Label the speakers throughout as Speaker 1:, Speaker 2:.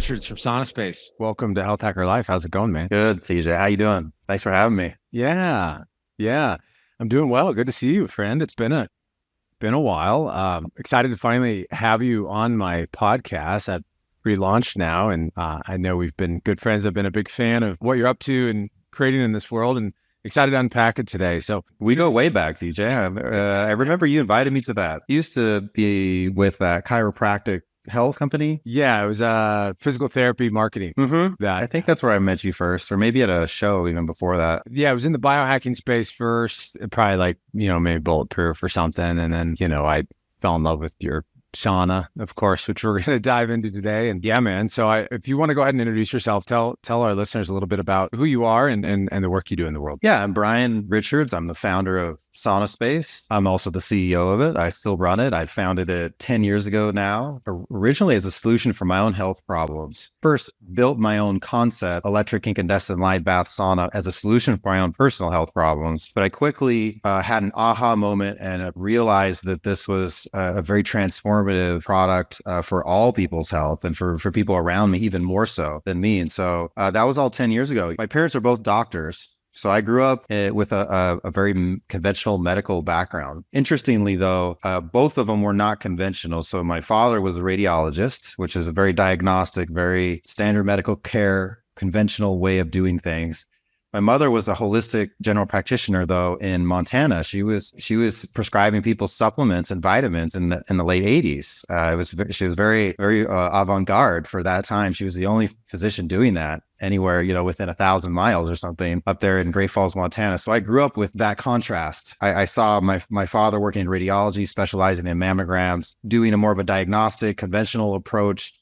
Speaker 1: Richards from SaunaSpace. Welcome to Health Hacker Life. How's it going, man?
Speaker 2: Good, TJ. How you doing? Thanks for having me.
Speaker 1: Yeah. I'm doing well. Good to see you, friend. It's been a while. Excited to finally have you on my podcast. I've relaunched now, and I know we've been good friends. I've been a big fan of what you're up to and creating in this world, and excited to unpack it today. So
Speaker 2: we go way back, TJ. I remember you invited me to that. You used to be with that chiropractic health company.
Speaker 1: Yeah, it was physical therapy marketing.
Speaker 2: That I think that's where I met you first, or maybe at a show even before that.
Speaker 1: Yeah, it was in the biohacking space first, probably like, maybe Bulletproof or something. And then, I fell in love with your sauna, of course, which we're going to dive into today. And yeah, man. So if you want to go ahead and introduce yourself, tell our listeners a little bit about who you are and the work you do in the world.
Speaker 2: Yeah, I'm Brian Richards. I'm the founder of SaunaSpace. I'm also the CEO of it. I still run it. I founded it 10 years ago now, originally as a solution for my own health problems. First, built my own concept, electric incandescent light bath sauna, as a solution for my own personal health problems. But I quickly had an aha moment and realized that this was a very transformative product for all people's health and for people around me, even more so than me. And so that was all 10 years ago. My parents are both doctors. So I grew up with a very conventional medical background. Interestingly, though, both of them were not conventional. So my father was a radiologist, which is a very diagnostic, very standard medical care, conventional way of doing things. My mother was a holistic general practitioner, though, in Montana. She was prescribing people supplements and vitamins in the late 80s. She was very avant-garde for that time. She was the only physician doing that anywhere, within 1,000 miles or something up there in Great Falls, Montana. So I grew up with that contrast. I saw my father working in radiology, specializing in mammograms, doing a more of a diagnostic, conventional approach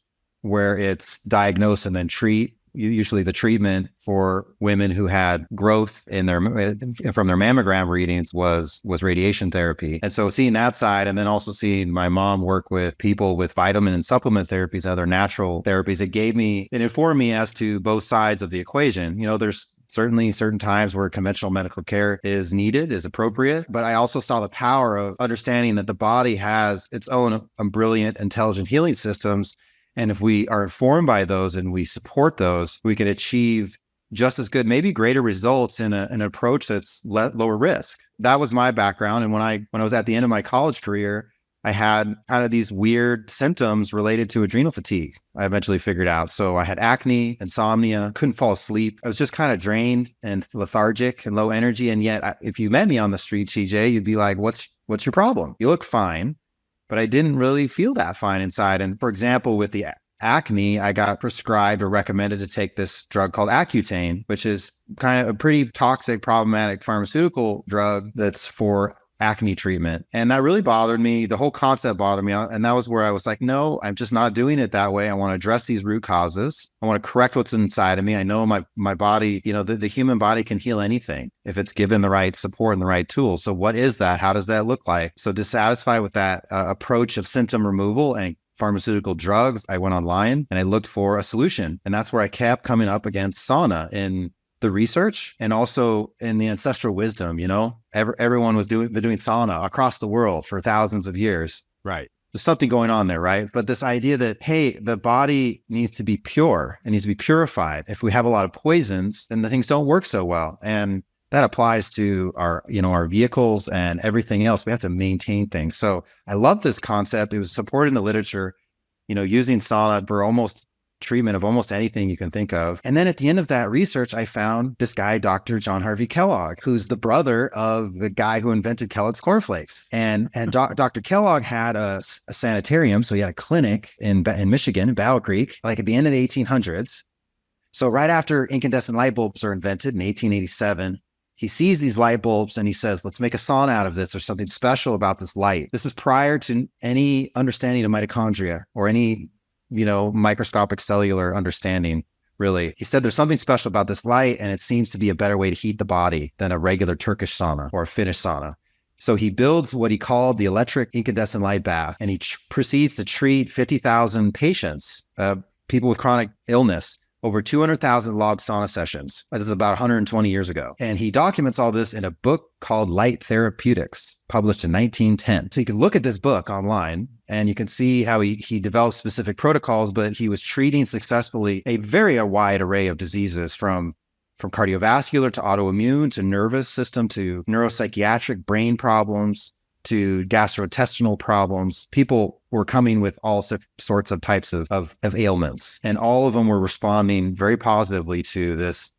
Speaker 2: where it's diagnose and then treat. Usually the treatment for women who had growth from their mammogram readings was radiation therapy. And so seeing that side, and then also seeing my mom work with people with vitamin and supplement therapies, other natural therapies, it informed me as to both sides of the equation. There's certainly certain times where conventional medical care is needed, is appropriate. But I also saw the power of understanding that the body has its own brilliant, intelligent healing systems. And if we are informed by those and we support those, we can achieve just as good, maybe greater results in an approach that's lower risk. That was my background. And when I was at the end of my college career, I had kind of these weird symptoms related to adrenal fatigue. I eventually figured out. So I had acne, insomnia, couldn't fall asleep. I was just kind of drained and lethargic and low energy. And yet, if you met me on the street, TJ, you'd be like, what's your problem? You look fine. But I didn't really feel that fine inside. And for example, with the acne, I got prescribed or recommended to take this drug called Accutane, which is kind of a pretty toxic, problematic pharmaceutical drug that's for acne treatment. And that really bothered me. The whole concept bothered me. And that was where I was like, no, I'm just not doing it that way. I want to address these root causes. I want to correct what's inside of me. I know my body, the human body can heal anything if it's given the right support and the right tools. So what is that? How does that look like? So dissatisfied with that approach of symptom removal and pharmaceutical drugs, I went online and I looked for a solution. And that's where I kept coming up against sauna in the research and also in the ancestral wisdom. Everyone was doing sauna across the world for thousands of years.
Speaker 1: Right.
Speaker 2: There's something going on there, right? But this idea that, hey, the body needs to be pure, it needs to be purified. If we have a lot of poisons, then the things don't work so well. And that applies to our vehicles and everything else. We have to maintain things. So I love this concept. It was supported in the literature, using sauna for treatment of almost anything you can think of. And then at the end of that research, I found this guy, Dr. John Harvey Kellogg, who's the brother of the guy who invented Kellogg's cornflakes. And Dr. Kellogg had a sanitarium. So he had a clinic in Michigan, in Battle Creek, like at the end of the 1800s. So right after incandescent light bulbs are invented in 1887, he sees these light bulbs and he says, let's make a sauna out of this. There's something special about this light. This is prior to any understanding of mitochondria or any microscopic cellular understanding, really. He said there's something special about this light, and it seems to be a better way to heat the body than a regular Turkish sauna or a Finnish sauna. So he builds what he called the electric incandescent light bath, and he proceeds to treat 50,000 patients, people with chronic illness, over 200,000 logged sauna sessions. This is about 120 years ago. And he documents all this in a book called Light Therapeutics, published in 1910. So you can look at this book online and you can see how he developed specific protocols, but he was treating successfully a very wide array of diseases from cardiovascular to autoimmune to nervous system to neuropsychiatric brain problems to gastrointestinal problems. People were coming with all sorts of types of ailments, and all of them were responding very positively to this,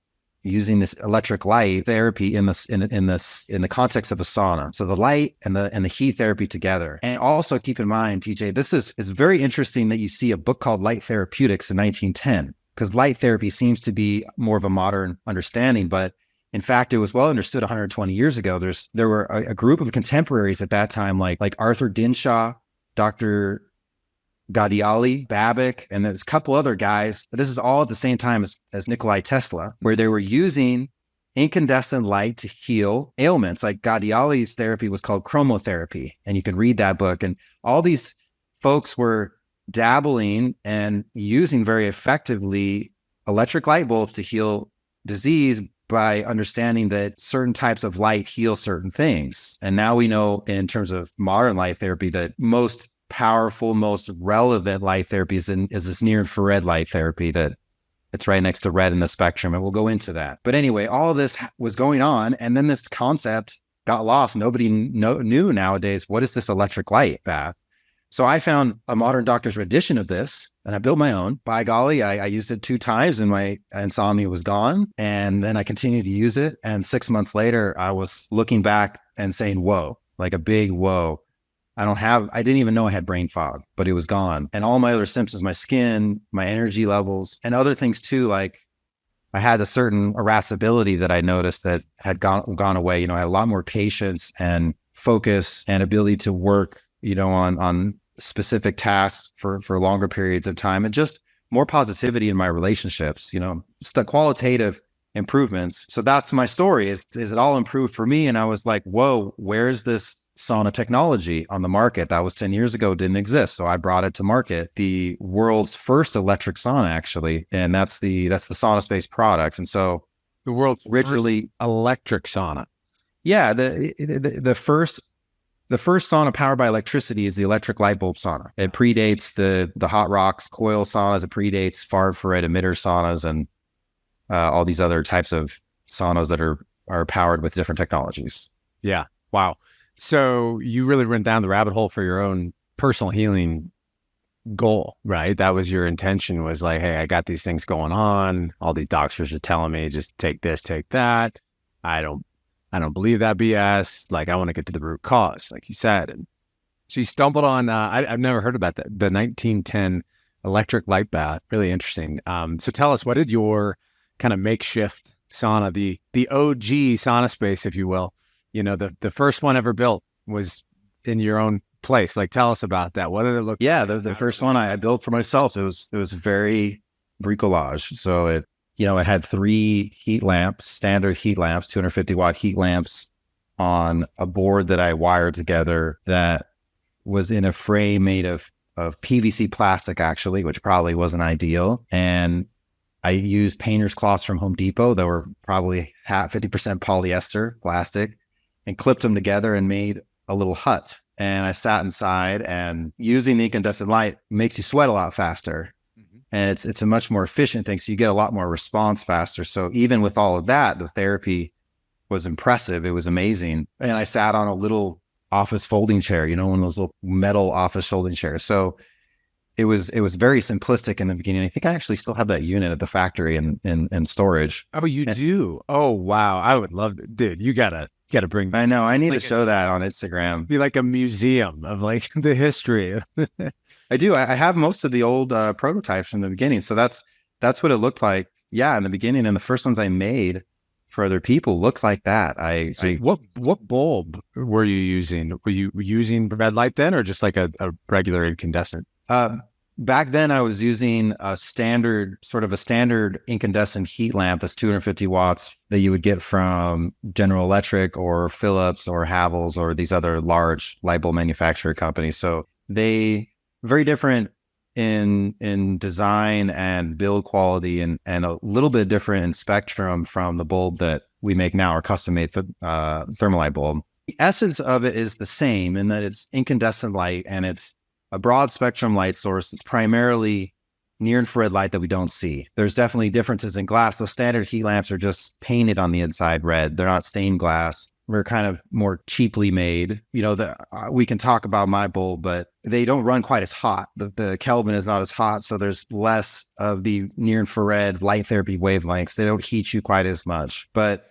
Speaker 2: using this electric light therapy in the context of a sauna. So the light and the heat therapy together. And also keep in mind, TJ, this is very interesting that you see a book called Light Therapeutics in 1910, because light therapy seems to be more of a modern understanding, but in fact, it was well understood 120 years ago. There were a group of contemporaries at that time, like Arthur Dinshaw, Dr. Gaudiali, Babbage, and there's a couple other guys. This is all at the same time as Nikola Tesla, where they were using incandescent light to heal ailments. Like Gaudiali's therapy was called chromotherapy, and you can read that book. And all these folks were dabbling and using very effectively electric light bulbs to heal disease by understanding that certain types of light heal certain things. And now we know in terms of modern light therapy that most powerful, most relevant light therapy is this near infrared light therapy that it's right next to red in the spectrum. And we'll go into that. But anyway, all of this was going on. And then this concept got lost. Nobody knew nowadays, what is this electric light bath? So I found a modern doctor's rendition of this, and I built my own. By golly, I used it 2 times and my insomnia was gone. And then I continued to use it. And 6 months later, I was looking back and saying, whoa, like a big whoa. I didn't even know I had brain fog, but it was gone. And all my other symptoms, my skin, my energy levels, and other things too, like I had a certain irascibility that I noticed that had gone away. I had a lot more patience and focus and ability to work, on specific tasks for longer periods of time, and just more positivity in my relationships, just the qualitative improvements. So that's my story. Is it all improved for me? And I was like, whoa, where's this sauna technology on the market? That was 10 years ago, didn't exist. So I brought it to market, the world's first electric sauna, actually. And that's the SaunaSpace product. And so
Speaker 1: the world's first electric sauna.
Speaker 2: Yeah. The first sauna powered by electricity is the electric light bulb sauna. It predates the hot rocks coil saunas. It predates far infrared emitter saunas and all these other types of saunas that are powered with different technologies.
Speaker 1: Yeah. Wow. So you really went down the rabbit hole for your own personal healing goal, right? That was your intention, was like, hey, I got these things going on. All these doctors are telling me just take this, take that. I don't believe that BS. Like, I want to get to the root cause, like you said. And so you stumbled on, I've never heard about that, the 1910 electric light bath. Really interesting. So tell us, what did your kind of makeshift sauna, the OG SaunaSpace, if you will, the first one ever built, was in your own place. Like, tell us about that. What did it look like?
Speaker 2: Yeah, the first one I built for myself, it was very bricolage. So it had 3 heat lamps, standard heat lamps, 250 watt heat lamps on a board that I wired together that was in a frame made of PVC plastic, actually, which probably wasn't ideal. And I used painter's cloths from Home Depot that were probably 50% polyester plastic, and clipped them together and made a little hut. And I sat inside, and using the incandescent light makes you sweat a lot faster. And it's a much more efficient thing. So you get a lot more response faster. So even with all of that, the therapy was impressive. It was amazing. And I sat on a little office folding chair, one of those little metal office folding chairs. So it was very simplistic in the beginning. I think I actually still have that unit at the factory in storage.
Speaker 1: Oh, you do? Oh, wow. I would love it. Dude, you gotta bring that.
Speaker 2: I know. I need to show that on Instagram.
Speaker 1: Be like a museum of like the history.
Speaker 2: I do. I have most of the old prototypes from the beginning. So that's what it looked like. Yeah, in the beginning. And the first ones I made for other people looked like that.
Speaker 1: What bulb were you using? Were you using red light then, or just like a regular incandescent?
Speaker 2: Back then I was using a standard incandescent heat lamp that's 250 watts that you would get from General Electric or Philips or Havells or these other large light bulb manufacturer companies. So very different in design and build quality, and a little bit different in spectrum from the bulb that we make now, our custom made thermalight bulb. The essence of it is the same in that it's incandescent light, and it's a broad spectrum light source. It's primarily near infrared light that we don't see. There's definitely differences in glass. So standard heat lamps are just painted on the inside red. They're not stained glass. We're kind of more cheaply made. You know, we can talk about my bulb, but they don't run quite as hot. The Kelvin is not as hot, so there's less of the near infrared light therapy wavelengths. They don't heat you quite as much. But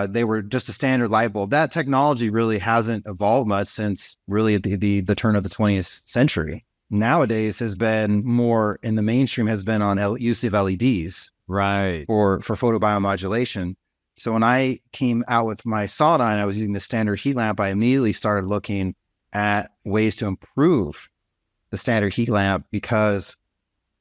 Speaker 2: they were just a standard light bulb. That technology really hasn't evolved much since really the turn of the 20th century. Nowadays has been more in the mainstream, has been on use of LEDs,
Speaker 1: right,
Speaker 2: for photobiomodulation. So when I came out with my sauna and I was using the standard heat lamp, I immediately started looking at ways to improve the standard heat lamp, because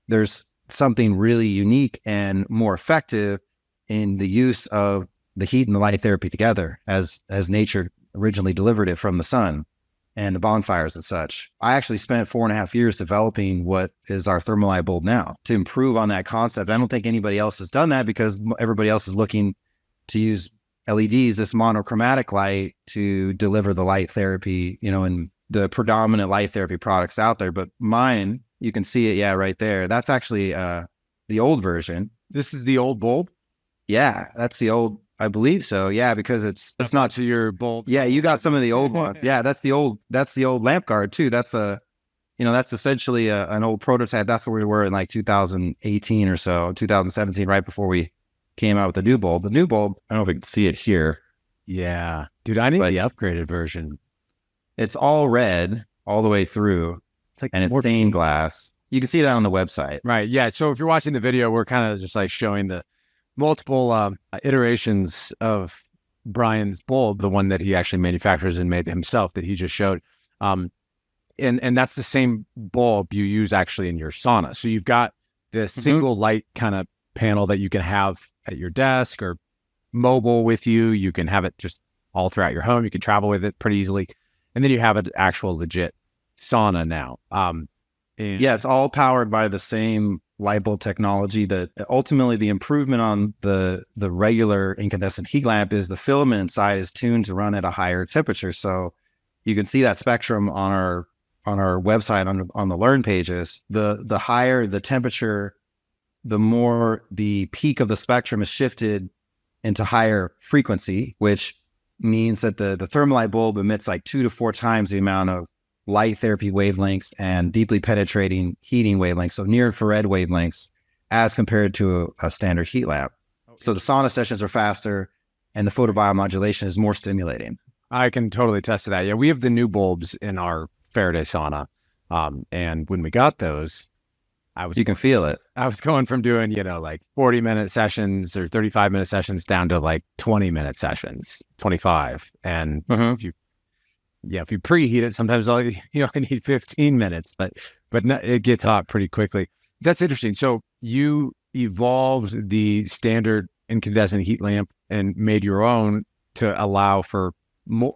Speaker 2: there's something really unique and more effective in the use of the heat and the light therapy together, as nature originally delivered it from the sun and the bonfires and such. I actually spent 4.5 years developing what is our thermalight bulb now to improve on that concept. I don't think anybody else has done that, because everybody else is looking to use LEDs, this monochromatic light, to deliver the light therapy, you know, and the predominant light therapy products out there. But mine, you can see it, yeah, right there. That's actually the old version.
Speaker 1: This is the old bulb?
Speaker 2: Yeah, that's the old, I believe so. Yeah, because it's not
Speaker 1: to your bulb.
Speaker 2: Yeah, you got some of the old ones. Yeah, that's the old lamp guard too. That's that's essentially an old prototype. That's where we were in like 2018 or so, 2017, right before we came out with the new bulb. The new bulb, I don't know if you can see it here.
Speaker 1: Yeah, dude, I need the upgraded version.
Speaker 2: It's all red all the way through, and it's stained glass. You can see that on the website.
Speaker 1: Right. Yeah. So if you're watching the video, we're kind of just like showing the multiple iterations of Brian's bulb, the one that he actually manufactures and made himself that he just showed. And that's the same bulb you use actually in your sauna. So you've got this single light kind of panel that you can have at your desk or mobile with you. You can have it just all throughout your home. You can travel with it pretty easily. And then you have an actual legit sauna now.
Speaker 2: Yeah, it's all powered by the same light bulb technology. That ultimately the improvement on the regular incandescent heat lamp is the filament inside is tuned to run at a higher temperature. So you can see that spectrum on our website on the learn pages. The higher the temperature, the more the peak of the spectrum is shifted into higher frequency, which means that the thermalight bulb emits like 2 to 4 times the amount of light therapy wavelengths and deeply penetrating heating wavelengths, so near infrared wavelengths, as compared to a standard heat lamp. So the sauna sessions are faster and the photobiomodulation is more stimulating.
Speaker 1: I can totally attest to that. Yeah, we have the new bulbs in our Faraday sauna. And when we got those,
Speaker 2: you can feel it.
Speaker 1: I was going from doing, like 40-minute sessions or 35-minute sessions down to like 20-minute sessions, 25. And if you preheat it, sometimes you only need 15 minutes, but it gets hot pretty quickly. That's interesting. So you evolved the standard incandescent heat lamp and made your own to allow for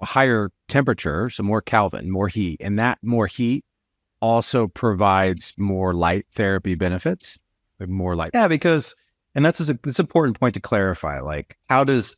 Speaker 1: higher temperature, so more Kelvin, more heat, and that more heat also provides more light therapy benefits, more light.
Speaker 2: Yeah, because, and it's an important point to clarify, like, how does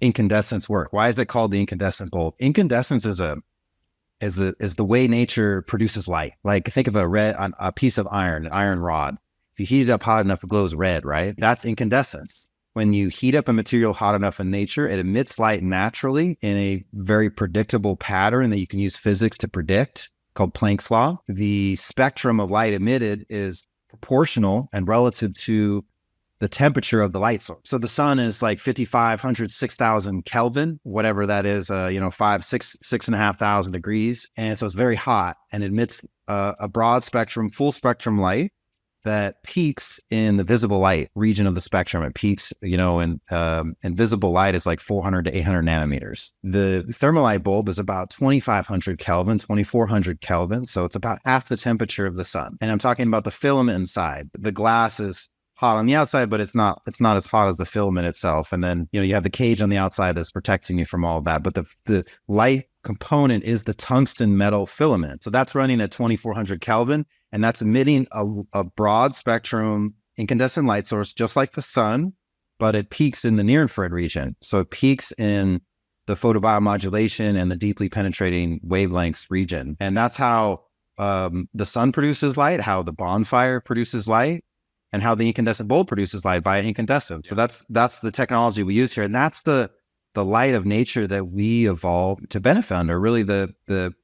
Speaker 2: incandescence work? Why is it called the incandescent bulb? Incandescence is the way nature produces light. Like, think of a piece of iron, an iron rod. If you heat it up hot enough, it glows red, right? That's incandescence. When you heat up a material hot enough in nature, it emits light naturally in a very predictable pattern that you can use physics to predict, called Planck's law. The spectrum of light emitted is proportional and relative to the temperature of the light source. So the sun is like 5,500, 6,000 Kelvin, whatever that is, 6,500 degrees. And so it's very hot and emits a broad spectrum, full spectrum light that peaks in the visible light region of the spectrum. It peaks, and visible light is like 400 to 800 nanometers. The thermalight bulb is about 2,500 Kelvin, 2,400 Kelvin. So it's about half the temperature of the sun. And I'm talking about the filament inside. The glass is hot on the outside, but it's not as hot as the filament itself. And then, you have the cage on the outside that's protecting you from all of that. But the light component is the tungsten metal filament. So that's running at 2,400 Kelvin. And that's emitting a broad spectrum incandescent light source, just like the sun, but it peaks in the near infrared region. So it peaks in the photobiomodulation and the deeply penetrating wavelengths region. And that's how the sun produces light, how the bonfire produces light, and how the incandescent bulb produces light via incandescent. So that's the technology we use here. And that's the light of nature that we evolved to benefit under. Really the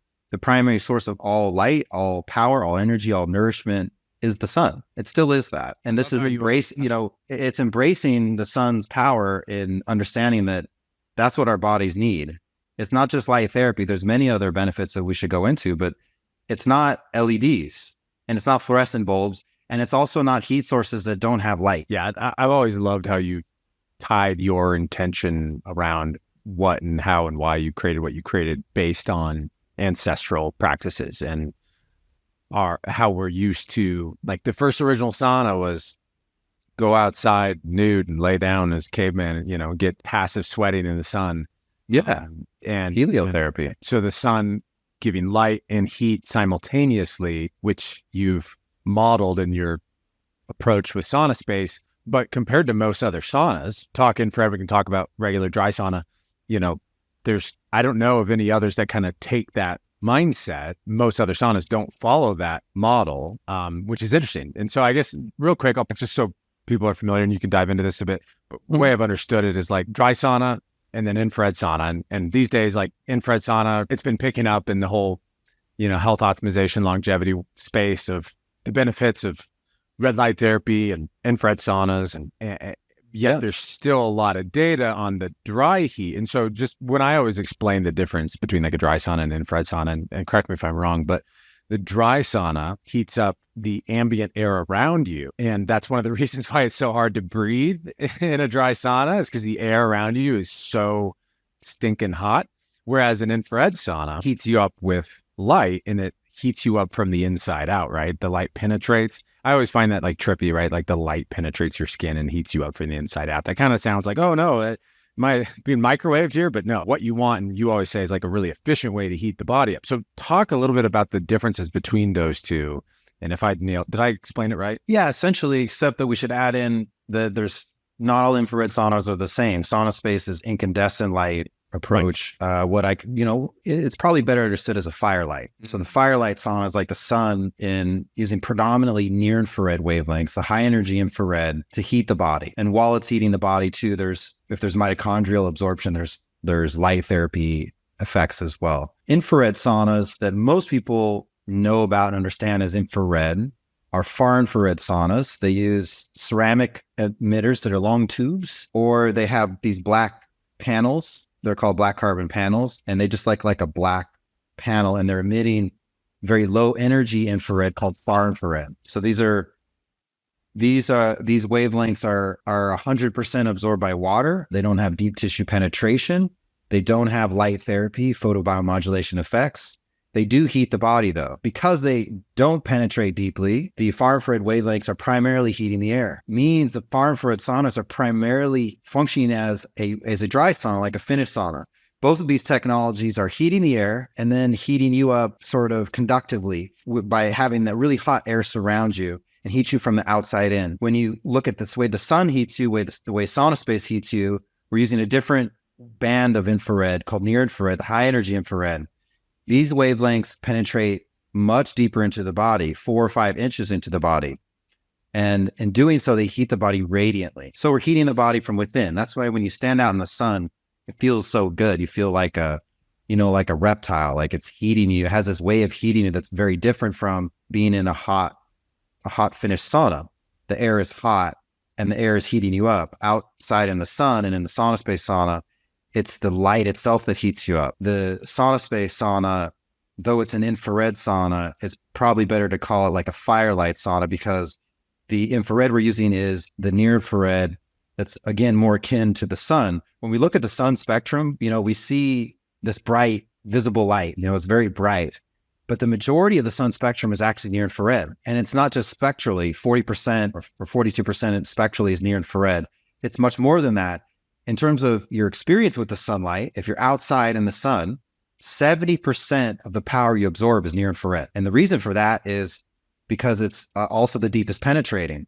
Speaker 2: primary source of all light, all power, all energy, all nourishment is the sun. It still is that. And this is it's embracing the sun's power in understanding that that's what our bodies need. It's not just light therapy. There's many other benefits that we should go into, but it's not LEDs and it's not fluorescent bulbs. And it's also not heat sources that don't have light.
Speaker 1: Yeah. I've always loved how you tied your intention around what and how and why you created what you created based on ancestral practices and how we're used to, like the first original sauna was go outside nude and lay down as caveman, get passive sweating in the sun.
Speaker 2: Yeah.
Speaker 1: And
Speaker 2: heliotherapy.
Speaker 1: So the sun giving light and heat simultaneously, which you've modeled in your approach with SaunaSpace, but compared to most other saunas, we can talk about regular dry sauna, I don't know of any others that kind of take that mindset. Most other saunas don't follow that model, which is interesting. And so I guess real quick, just so people are familiar and you can dive into this a bit, but the way I've understood it is like dry sauna and then infrared sauna. And these days, like infrared sauna, it's been picking up in the whole, health optimization, longevity space of the benefits of red light therapy and infrared saunas. And yet there's still a lot of data on the dry heat. And so just when I always explain the difference between like a dry sauna and infrared sauna, and correct me if I'm wrong, but the dry sauna heats up the ambient air around you. And that's one of the reasons why it's so hard to breathe in a dry sauna, is because the air around you is so stinking hot. Whereas an infrared sauna heats you up with light and it heats you up from the inside out, right? The light penetrates. I always find that like trippy, right? Like the light penetrates your skin and heats you up from the inside out. That kind of sounds like, oh no, it might be microwaved here, but no, what you want, and you always say, is like a really efficient way to heat the body up. So talk a little bit about the differences between those two. And if I nailed, did I explain it right?
Speaker 2: Yeah, essentially, except that we should add in that there's not all infrared saunas are the same. SaunaSpace is incandescent light approach. Right. It's probably better understood as a firelight. Mm-hmm. So the firelight sauna is like the sun in using predominantly near infrared wavelengths, the high energy infrared to heat the body. And while it's heating the body too, if there's mitochondrial absorption, there's light therapy effects as well. Infrared saunas that most people know about and understand as infrared are far infrared saunas. They use ceramic emitters that are long tubes, or they have these black panels. They're called black carbon panels, and they just like a black panel, and they're emitting very low energy infrared called far infrared. So these wavelengths are 100% absorbed by water. They don't have deep tissue penetration. They don't have light therapy, photobiomodulation effects. They do heat the body though. Because they don't penetrate deeply, the far infrared wavelengths are primarily heating the air. Means the far infrared saunas are primarily functioning as a dry sauna, like a Finnish sauna. Both of these technologies are heating the air and then heating you up sort of conductively by having that really hot air surround you and heat you from the outside in. When you look at this way the sun heats you, the way SaunaSpace heats you, we're using a different band of infrared called near infrared, the high energy infrared. These wavelengths penetrate much deeper into the body, 4 or 5 inches into the body. And in doing so, they heat the body radiantly. So we're heating the body from within. That's why when you stand out in the sun, it feels so good. You feel like a reptile, like it's heating you. It has this way of heating you that's very different from being in a hot Finnish sauna. The air is hot and the air is heating you up. Outside in the sun and in the SaunaSpace sauna, it's the light itself that heats you up. The SaunaSpace sauna, though it's an infrared sauna, it's probably better to call it like a firelight sauna, because the infrared we're using is the near infrared that's, again, more akin to the sun. When we look at the sun spectrum, we see this bright, visible light. It's very bright. But the majority of the sun spectrum is actually near infrared. And it's not just spectrally, 40% or 42% spectrally is near infrared. It's much more than that. In terms of your experience with the sunlight, if you're outside in the sun, 70% of the power you absorb is near infrared. And the reason for that is because it's also the deepest penetrating.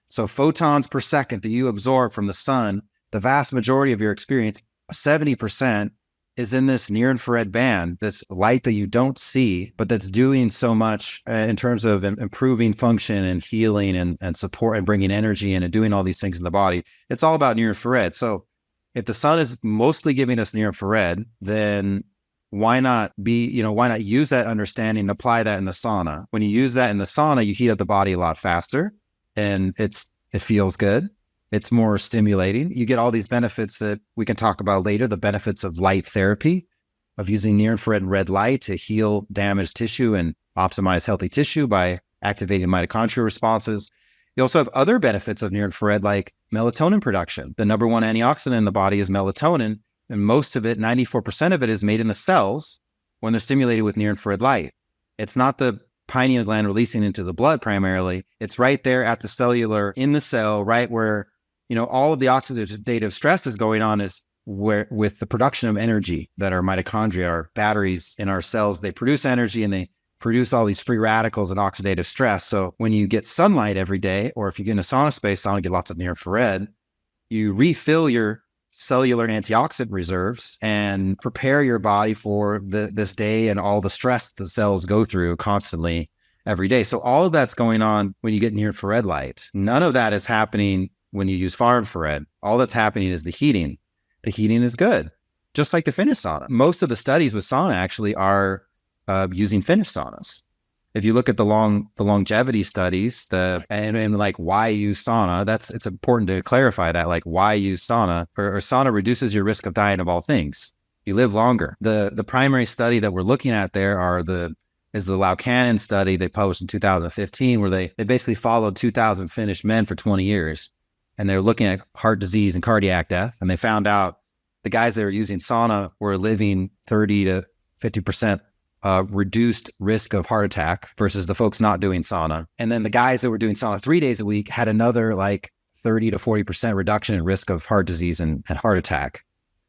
Speaker 2: So photons per second that you absorb from the sun, the vast majority of your experience, 70%, is in this near infrared band, this light that you don't see, but that's doing so much in terms of improving function and healing and support and bringing energy in and doing all these things in the body. It's all about near infrared. So if the sun is mostly giving us near infrared, then why not use that understanding and apply that in the sauna? When you use that in the sauna, you heat up the body a lot faster, and it feels good. It's more stimulating. You get all these benefits that we can talk about later, the benefits of light therapy, of using near infrared and red light to heal damaged tissue and optimize healthy tissue by activating mitochondrial responses. You also have other benefits of near infrared, like melatonin production. The number one antioxidant in the body is melatonin, and most of it, 94% of it, is made in the cells when they're stimulated with near infrared light. It's not the pineal gland releasing into the blood primarily. It's right there at the cellular, in the cell, right where all of the oxidative stress is going on, is where with the production of energy that our mitochondria, our batteries in our cells, they produce energy and they produce all these free radicals and oxidative stress. So when you get sunlight every day, or if you get in a SaunaSpace sauna, get lots of near infrared, you refill your cellular antioxidant reserves and prepare your body for this day and all the stress the cells go through constantly every day. So all of that's going on when you get near infrared light. None of that is happening when you use far infrared. All that's happening is the heating. The heating is good, just like the finished sauna. Most of the studies with sauna actually are using finished saunas. If you look at the longevity studies, and like why use sauna, it's important to clarify that, like why use sauna, or sauna reduces your risk of dying of all things. You live longer. The primary study that we're looking at there is the Laucanon study they published in 2015, where they basically followed 2,000 finished men for 20 years. And they're looking at heart disease and cardiac death. And they found out the guys that were using sauna were living 30 to 50% reduced risk of heart attack versus the folks not doing sauna. And then the guys that were doing sauna 3 days a week had another like 30 to 40% reduction in risk of heart disease and heart attack.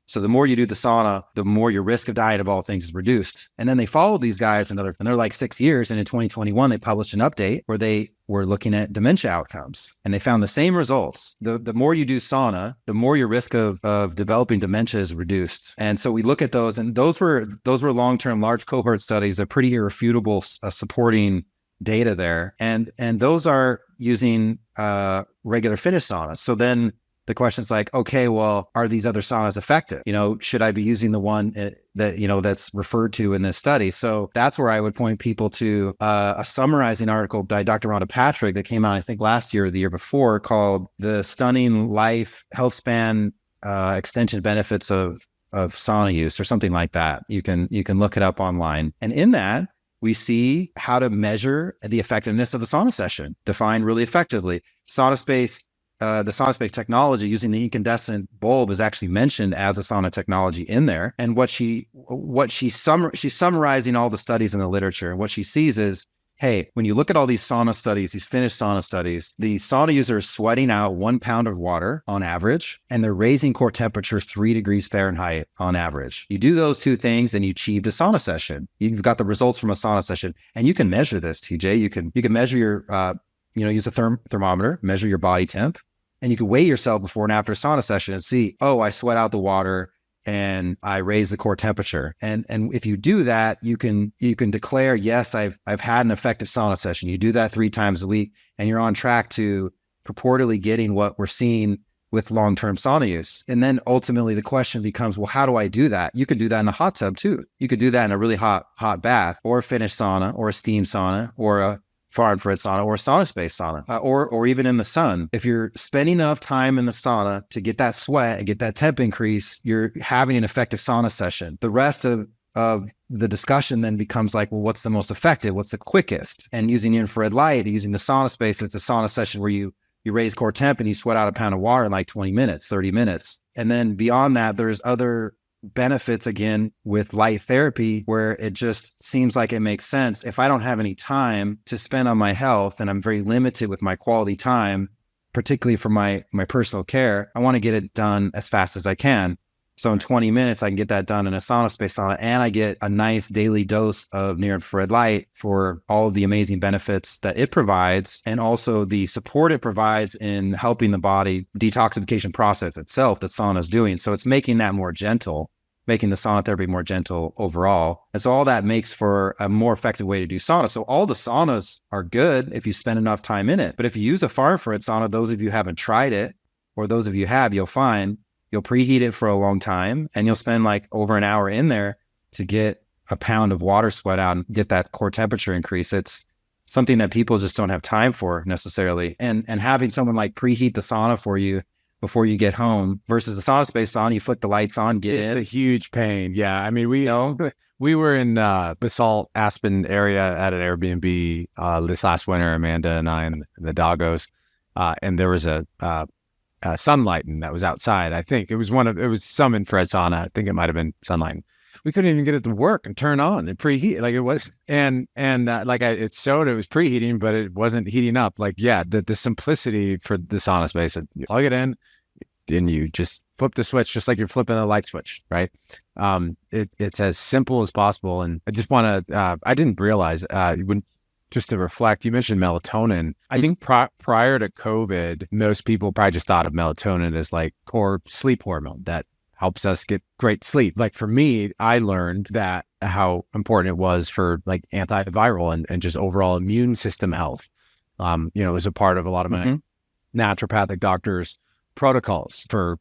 Speaker 2: So the more you do the sauna, the more your risk of dying of all things is reduced. And then they followed these guys and they're like 6 years. And in 2021, they published an update where they were looking at dementia outcomes. And they found the same results. The more you do sauna, the more your risk of developing dementia is reduced. And so we look at those, and those were long-term, large cohort studies, a pretty irrefutable supporting data there. And those are using regular finished saunas. So then the question's like, okay, well, are these other saunas effective? Should I be using the one that, that's referred to in this study? So that's where I would point people to a summarizing article by Dr. Rhonda Patrick that came out, I think, last year or the year before, called The Stunning Life Health Span Extension Benefits of Sauna Use, or something like that. You can look it up online. And in that, we see how to measure the effectiveness of the sauna session, defined really effectively. SaunaSpace, the SaunaSpace technology using the incandescent bulb is actually mentioned as a sauna technology in there. And she's summarizing all the studies in the literature. And what she sees is, hey, when you look at all these sauna studies, these finished sauna studies, the sauna user is sweating out 1 pound of water on average, and they're raising core temperature 3 degrees Fahrenheit on average. You do those two things and you achieved a sauna session. You've got the results from a sauna session, and you can measure this, TJ. You can measure your, use a thermometer, measure your body temp, and you can weigh yourself before and after a sauna session and see, oh, I sweat out the water and I raise the core temperature. And if you do that, you can declare, yes, I've had an effective sauna session. You do that 3 times a week, and you're on track to purportedly getting what we're seeing with long-term sauna use. And then ultimately the question becomes, well, how do I do that? You could do that in a hot tub too. You could do that in a really hot bath, or a finished sauna, or a steam sauna, or a far infrared sauna, or a SaunaSpace sauna, or even in the sun. If you're spending enough time in the sauna to get that sweat and get that temp increase, you're having an effective sauna session. The rest of the discussion then becomes like, well, what's the most effective? What's the quickest? And using infrared light, using the SaunaSpace as the sauna session where you raise core temp and you sweat out a pound of water in like 20 minutes, 30 minutes. And then beyond that, there's other benefits again with light therapy, where it just seems like it makes sense. If I don't have any time to spend on my health, and I'm very limited with my quality time, particularly for my personal care, I want to get it done as fast as I can. So in 20 minutes, I can get that done in a SaunaSpace sauna, and I get a nice daily dose of near-infrared light for all of the amazing benefits that it provides, and also the support it provides in helping the body detoxification process itself that sauna is doing. So it's making that more gentle, making the sauna therapy more gentle overall. And so all that makes for a more effective way to do sauna. So all the saunas are good if you spend enough time in it. But if you use a far-infrared sauna, those of you who haven't tried it, or those of you have, you'll find you'll preheat it for a long time, and you'll spend like over an hour in there to get a pound of water sweat out and get that core temperature increase. It's something that people just don't have time for necessarily. And having someone like preheat the sauna for you before you get home versus a SaunaSpace sauna, you flick the lights on, get in.
Speaker 1: It's a huge pain. Yeah. I mean, we were in Basalt Aspen area at an Airbnb this last winter, Amanda and I and the doggos, and there was a sunlighting that was outside. I think it was some infrared sauna. I think it might have been sunlighting. We couldn't even get it to work and turn on and preheat like it was. And it showed it was preheating, but it wasn't heating up. Like, yeah, the simplicity for the SaunaSpace, you plug it in and you just flip the switch, just like you're flipping a light switch, right? It's as simple as possible. And I just want to, I didn't realize just to reflect, you mentioned melatonin. I think prior to COVID, most people probably just thought of melatonin as like core sleep hormone that helps us get great sleep. Like for me, I learned that how important it was for like antiviral and just overall immune system health. It was a part of a lot of my naturopathic doctors' protocols for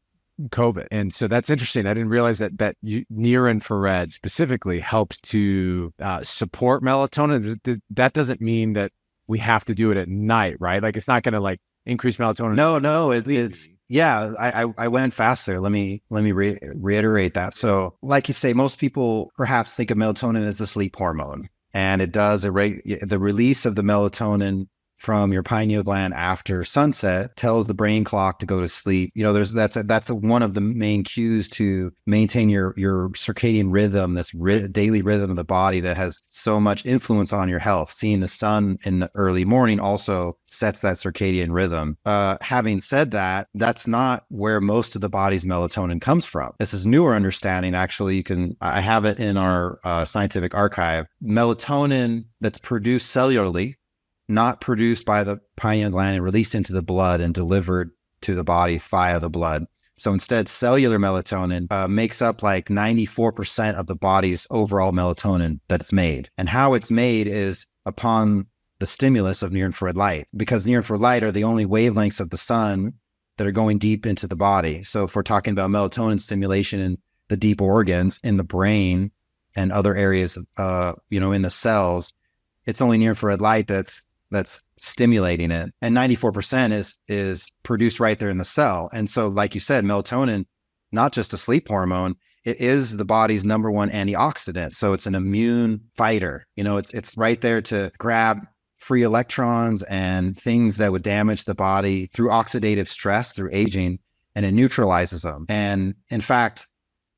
Speaker 1: COVID. And so that's interesting. I didn't realize that near infrared specifically helps to support melatonin. That doesn't mean that we have to do it at night, right? Like it's not going to like increase melatonin.
Speaker 2: No, it's yeah. I went fast there. Let me reiterate that. So, like you say, most people perhaps think of melatonin as the sleep hormone, and it does the release of the melatonin from your pineal gland after sunset tells the brain clock to go to sleep. That's one of the main cues to maintain your circadian rhythm, this daily rhythm of the body that has so much influence on your health. Seeing the sun in the early morning also sets that circadian rhythm. Having said that, that's not where most of the body's melatonin comes from. This is newer understanding. Actually, I have it in our scientific archive. Melatonin that's produced cellularly, not produced by the pineal gland and released into the blood and delivered to the body via the blood. So instead, cellular melatonin makes up like 94% of the body's overall melatonin that's made. And how it's made is upon the stimulus of near-infrared light, because near-infrared light are the only wavelengths of the sun that are going deep into the body. So if we're talking about melatonin stimulation in the deep organs, in the brain and other areas, in the cells, it's only near-infrared light that's stimulating it. And 94% is produced right there in the cell. And so, like you said, melatonin, not just a sleep hormone, it is the body's number one antioxidant. So it's an immune fighter. It's right there to grab free electrons and things that would damage the body through oxidative stress, through aging, and it neutralizes them. And in fact,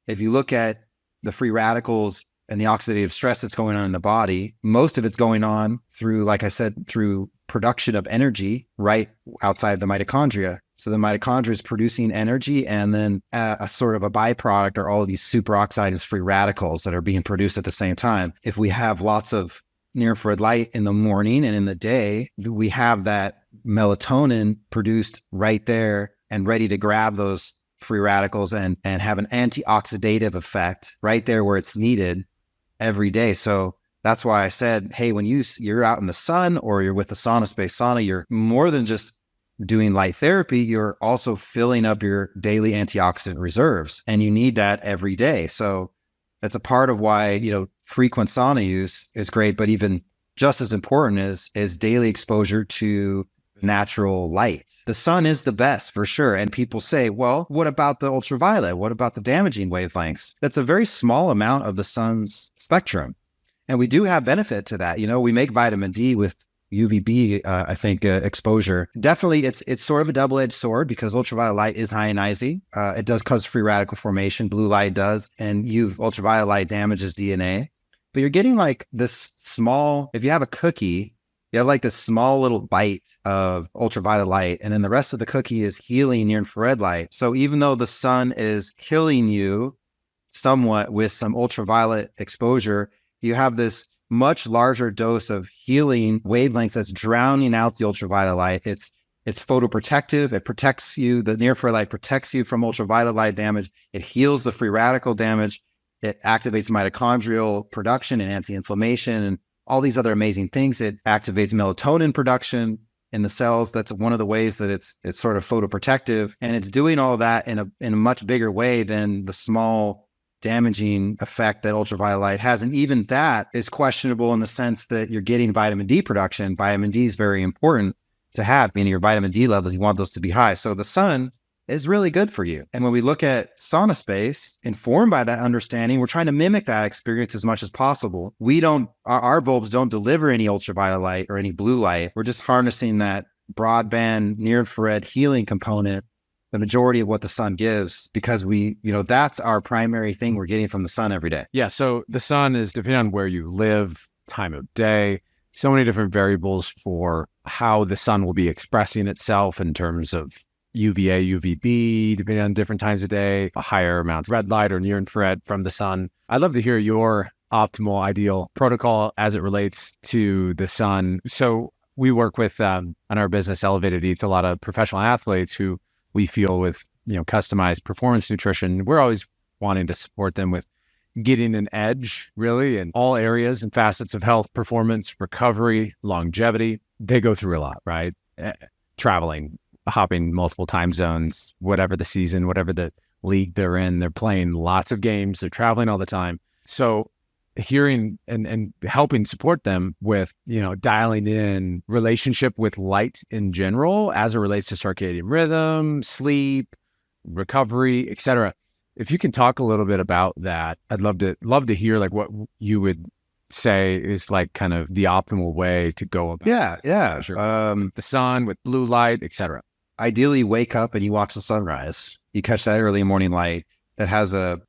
Speaker 2: if you look at the free radicals and the oxidative stress that's going on in the body, most of it's going on through, like I said, through production of energy right outside the mitochondria. So the mitochondria is producing energy, and then a sort of a byproduct are all of these superoxide and free radicals that are being produced at the same time. If we have lots of near-infrared light in the morning and in the day, we have that melatonin produced right there and ready to grab those free radicals and have an antioxidative effect right there where it's needed every day. So that's why I said, hey, when you're out in the sun or you're with the SaunaSpace sauna, you're more than just doing light therapy, you're also filling up your daily antioxidant reserves, and you need that every day. So that's a part of why, frequent sauna use is great, but even just as important is daily exposure to natural light. The sun is the best for sure. And people say, well, what about the ultraviolet? What about the damaging wavelengths? That's a very small amount of the sun's spectrum. And we do have benefit to that. We make vitamin D with UVB, exposure. Definitely, it's sort of a double-edged sword because ultraviolet light is ionizing. It does cause free radical formation. Blue light does. And ultraviolet light damages DNA. But you're getting like this small, if you have a cookie, You have like this small little bite of ultraviolet light, and then the rest of the cookie is healing near infrared light. So even though the sun is killing you somewhat with some ultraviolet exposure, you have this much larger dose of healing wavelengths that's drowning out the ultraviolet light. It's photoprotective. It protects you. The near infrared light protects you from ultraviolet light damage. It heals the free radical damage. It activates mitochondrial production and anti-inflammation and all these other amazing things. It activates melatonin production in the cells. That's one of the ways that it's sort of photoprotective. And it's doing all of that in a much bigger way than the small damaging effect that ultraviolet light has. And even that is questionable in the sense that you're getting vitamin D production. Vitamin D is very important to have, meaning your vitamin D levels, you want those to be high. So the sun is really good for you. And when we look at SaunaSpace, informed by that understanding, we're trying to mimic that experience as much as possible. Our bulbs don't deliver any ultraviolet light or any blue light. We're just harnessing that broadband near infrared healing component, the majority of what the sun gives, because that's our primary thing we're getting from the sun every day.
Speaker 1: Yeah. So the sun is depending on where you live, time of day, so many different variables for how the sun will be expressing itself in terms of UVA, UVB, depending on different times of day, a higher amounts of red light or near infrared from the sun. I'd love to hear your optimal, ideal protocol as it relates to the sun. So we work with, on our business, Elevated Eats, a lot of professional athletes who we feel with, customized performance nutrition. We're always wanting to support them with getting an edge, really, in all areas and facets of health, performance, recovery, longevity. They go through a lot, right? Traveling, hopping multiple time zones, whatever the season, whatever the league they're in, they're playing lots of games, they're traveling all the time. So hearing and helping support them with, dialing in relationship with light in general as it relates to circadian rhythm, sleep, recovery, etc. If you can talk a little bit about that, I'd love to hear like what you would say is like kind of the optimal way to go about.
Speaker 2: Yeah.
Speaker 1: Sure. The sun with blue light, etc.
Speaker 2: Ideally, wake up and you watch the sunrise. You catch that early morning light that has a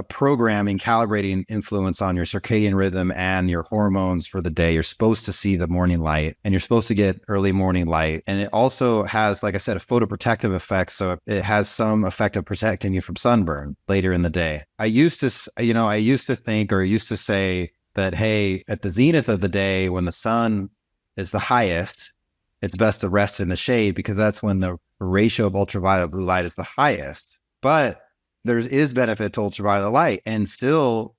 Speaker 2: programming, calibrating influence on your circadian rhythm and your hormones for the day. You're supposed to see the morning light and you're supposed to get early morning light. And it also has, like I said, a photoprotective effect. So it has some effect of protecting you from sunburn later in the day. I used to say that, hey, at the zenith of the day, when the sun is the highest, it's best to rest in the shade because that's when the ratio of ultraviolet blue light is the highest. But there is benefit to ultraviolet light, and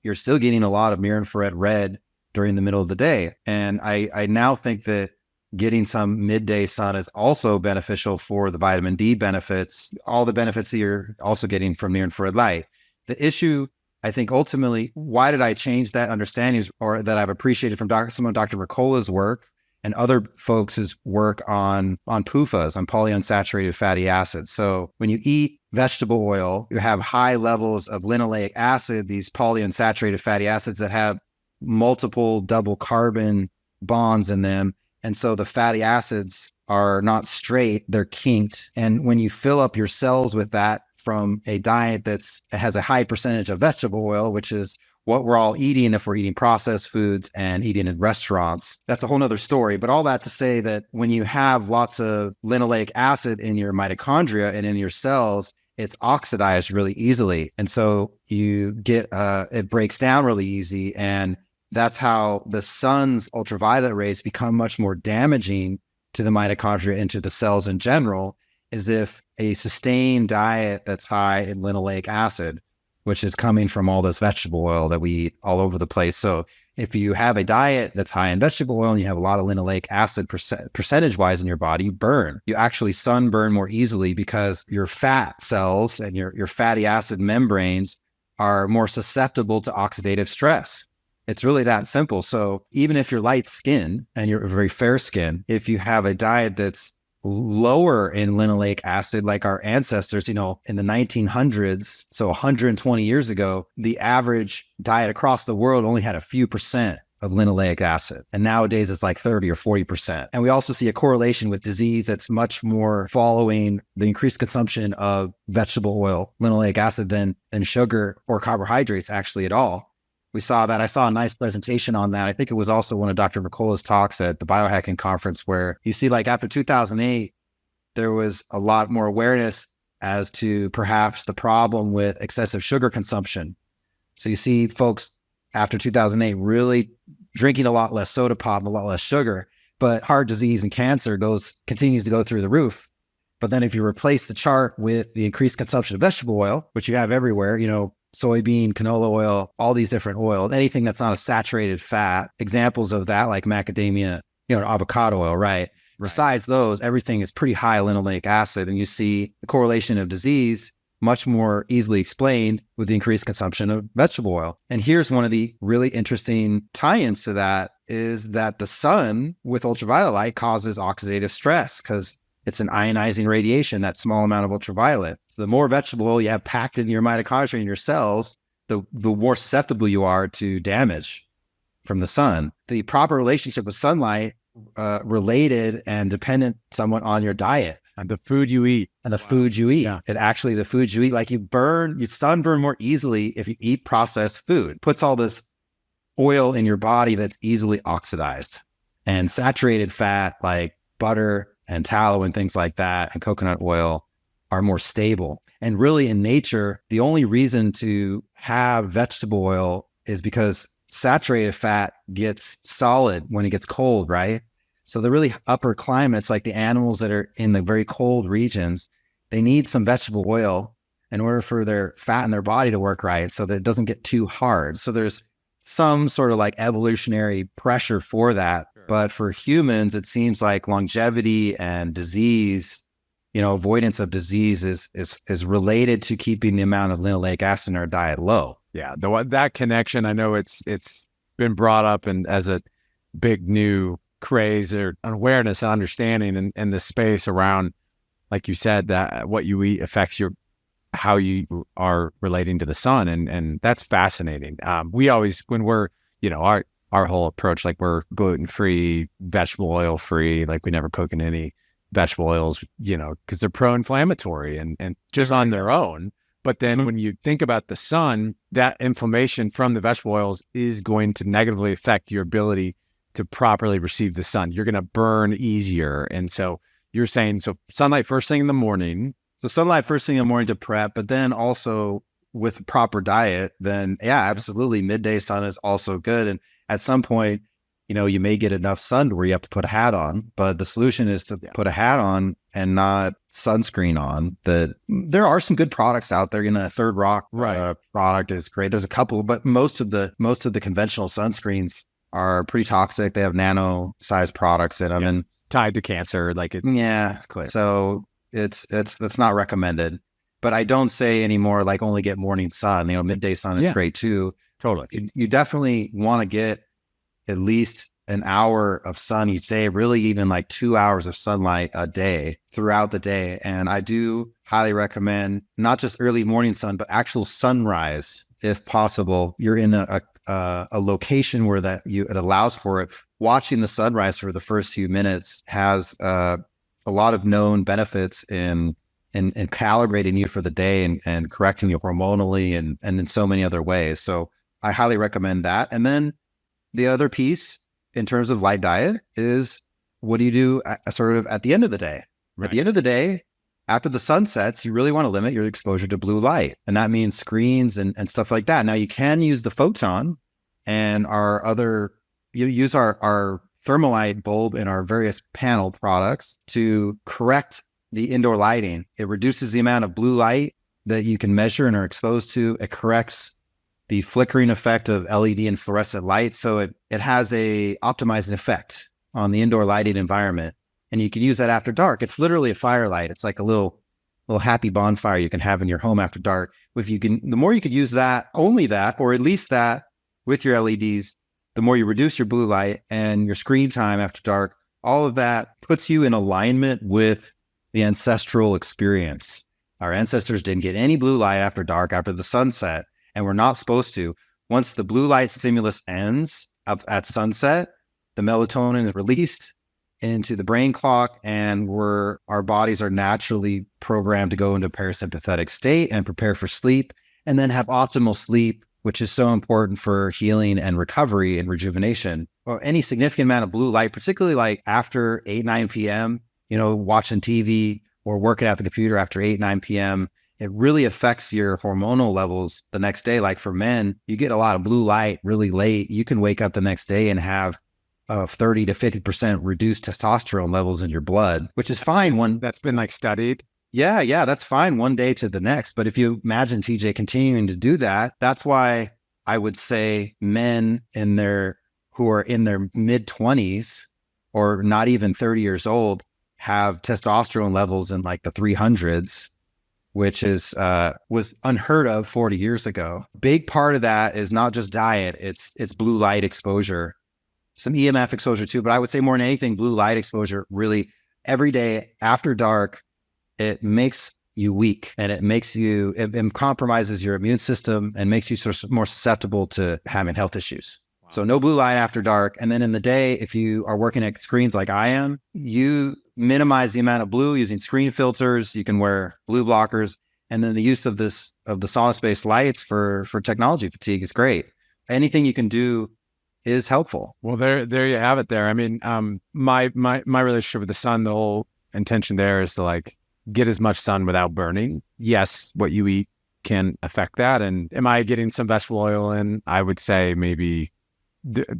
Speaker 2: you're still getting a lot of near infrared red during the middle of the day. And I now think that getting some midday sun is also beneficial for the vitamin D benefits, all the benefits that you're also getting from near infrared light. The issue, I think, ultimately, why did I change that understanding, or that I've appreciated from some of Dr. Mercola's work and other folks' work on PUFAs, on polyunsaturated fatty acids. So when you eat vegetable oil, you have high levels of linoleic acid, these polyunsaturated fatty acids that have multiple double carbon bonds in them. And so the fatty acids are not straight, they're kinked. And when you fill up your cells with that from a diet that has a high percentage of vegetable oil, which is what we're all eating if we're eating processed foods and eating in restaurants, that's a whole nother story. But all that to say that when you have lots of linoleic acid in your mitochondria and in your cells, it's oxidized really easily. And so you get, it breaks down really easy. And that's how the sun's ultraviolet rays become much more damaging to the mitochondria and to the cells in general, is if a sustained diet that's high in linoleic acid, which is coming from all this vegetable oil that we eat all over the place. So if you have a diet that's high in vegetable oil and you have a lot of linoleic acid percentage-wise in your body, you burn. You actually sunburn more easily because your fat cells and your fatty acid membranes are more susceptible to oxidative stress. It's really that simple. So even if you're light skinned and you're very fair skin, if you have a diet that's lower in linoleic acid, like our ancestors, in the 1900s, so 120 years ago, the average diet across the world only had a few percent of linoleic acid. And nowadays it's like 30 or 40%. And we also see a correlation with disease that's much more following the increased consumption of vegetable oil, linoleic acid, than sugar or carbohydrates actually at all. we saw that. I saw a nice presentation on that. I think it was also one of Dr. Mercola's talks at the biohacking conference, where you see like after 2008, there was a lot more awareness as to perhaps the problem with excessive sugar consumption. So you see folks after 2008 really drinking a lot less soda pop, a lot less sugar, but heart disease and cancer continues to go through the roof. But then if you replace the chart with the increased consumption of vegetable oil, which you have everywhere, soybean, canola oil, all these different oils, anything that's not a saturated fat, examples of that like macadamia, avocado oil, right? Besides those, everything is pretty high linoleic acid, and you see the correlation of disease much more easily explained with the increased consumption of vegetable oil. And here's one of the really interesting tie-ins to that is that the sun with ultraviolet light causes oxidative stress because it's an ionizing radiation, that small amount of ultraviolet. So the more vegetable oil you have packed in your mitochondria in your cells, the more susceptible you are to damage from the sun. The proper relationship with sunlight related and dependent somewhat on your diet.
Speaker 1: And the food you eat.
Speaker 2: And the food you eat.
Speaker 1: Yeah.
Speaker 2: The food you eat, like you sunburn more easily if you eat processed food. Puts all this oil in your body that's easily oxidized. And saturated fat like butter and tallow and things like that and coconut oil are more stable. And really in nature, the only reason to have vegetable oil is because saturated fat gets solid when it gets cold, right? So the really upper climates, like the animals that are in the very cold regions, they need some vegetable oil in order for their fat in their body to work right so that it doesn't get too hard. So there's some sort of like evolutionary pressure for that. Sure. But for humans, it seems like longevity and disease, avoidance of disease is related to keeping the amount of linoleic acid in our diet low.
Speaker 1: Yeah, that connection, I know it's been brought up and as a big new craze or awareness and understanding in the space around, like you said, that what you eat affects how you are relating to the sun, and that's fascinating. We always, when we're, our whole approach, like we're gluten-free, vegetable oil-free, like we never cook in any vegetable oils, because they're pro-inflammatory and just on their own. But then when you think about the sun, that inflammation from the vegetable oils is going to negatively affect your ability to properly receive the sun. You're going to burn easier. And so you're saying, sunlight first thing in the morning.
Speaker 2: So sunlight first thing in the morning to prep, but then also with proper diet, then yeah, absolutely. Midday sun is also good. And at some point, you may get enough sun to where you have to put a hat on, but the solution is to put a hat on and not sunscreen on. There are some good products out there. Third Rock product is great. There's a couple, but most of the conventional sunscreens are pretty toxic. They have nano-sized products in them and
Speaker 1: tied to cancer.
Speaker 2: It's clear. So it's not recommended. But I don't say anymore like only get morning sun. Midday sun is great too.
Speaker 1: Totally.
Speaker 2: You definitely want to get at least an hour of sun each day, really even like 2 hours of sunlight a day throughout the day. And I do highly recommend not just early morning sun, but actual sunrise if possible. You're in a location where it allows for it. Watching the sunrise for the first few minutes has a lot of known benefits in calibrating you for the day and correcting you hormonally and in so many other ways. So I highly recommend that. And then the other piece in terms of light diet is what do you do sort of at the end of the day? Right. At the end of the day, after the sun sets, you really want to limit your exposure to blue light. And that means screens and stuff like that. Now you can use the photon and use our thermalight bulb in our various panel products to correct the indoor lighting. It reduces the amount of blue light that you can measure and are exposed to. It corrects the flickering effect of LED and fluorescent light. So it has a optimizing effect on the indoor lighting environment. And you can use that after dark. It's literally a firelight. It's like a little happy bonfire you can have in your home after dark. The more you could use that, only that, or at least that with your LEDs, the more you reduce your blue light and your screen time after dark. All of that puts you in alignment with the ancestral experience. Our ancestors didn't get any blue light after dark, after the sunset, and we're not supposed to. Once the blue light stimulus ends at sunset, the melatonin is released into the brain clock, and our bodies are naturally programmed to go into a parasympathetic state and prepare for sleep, and then have optimal sleep which is so important for healing and recovery and rejuvenation. Or any significant amount of blue light, particularly like after 8, 9 p.m., watching TV or working at the computer after 8, 9 p.m., it really affects your hormonal levels the next day. Like for men, you get a lot of blue light really late. You can wake up the next day and have 30 to 50% reduced testosterone levels in your blood, which is fine.
Speaker 1: That's been like studied.
Speaker 2: Yeah, that's fine one day to the next. But if you imagine TJ continuing to do that, that's why I would say men who are in their mid 20s or not even 30 years old have testosterone levels in like the 300s, which was unheard of 40 years ago. Big part of that is not just diet, it's blue light exposure, some EMF exposure too, but I would say more than anything, blue light exposure really every day after dark, it makes you weak and it compromises your immune system and makes you sort of more susceptible to having health issues. Wow. So no blue light after dark. And then in the day, if you are working at screens like I am, you minimize the amount of blue using screen filters. You can wear blue blockers. And then the use of the SaunaSpace lights for technology fatigue is great. Anything you can do is helpful.
Speaker 1: Well, there you have it there. I mean, my relationship with the sun, the whole intention there is to like get as much sun without burning. Yes, what you eat can affect that. And am I getting some vegetable oil in? I would say maybe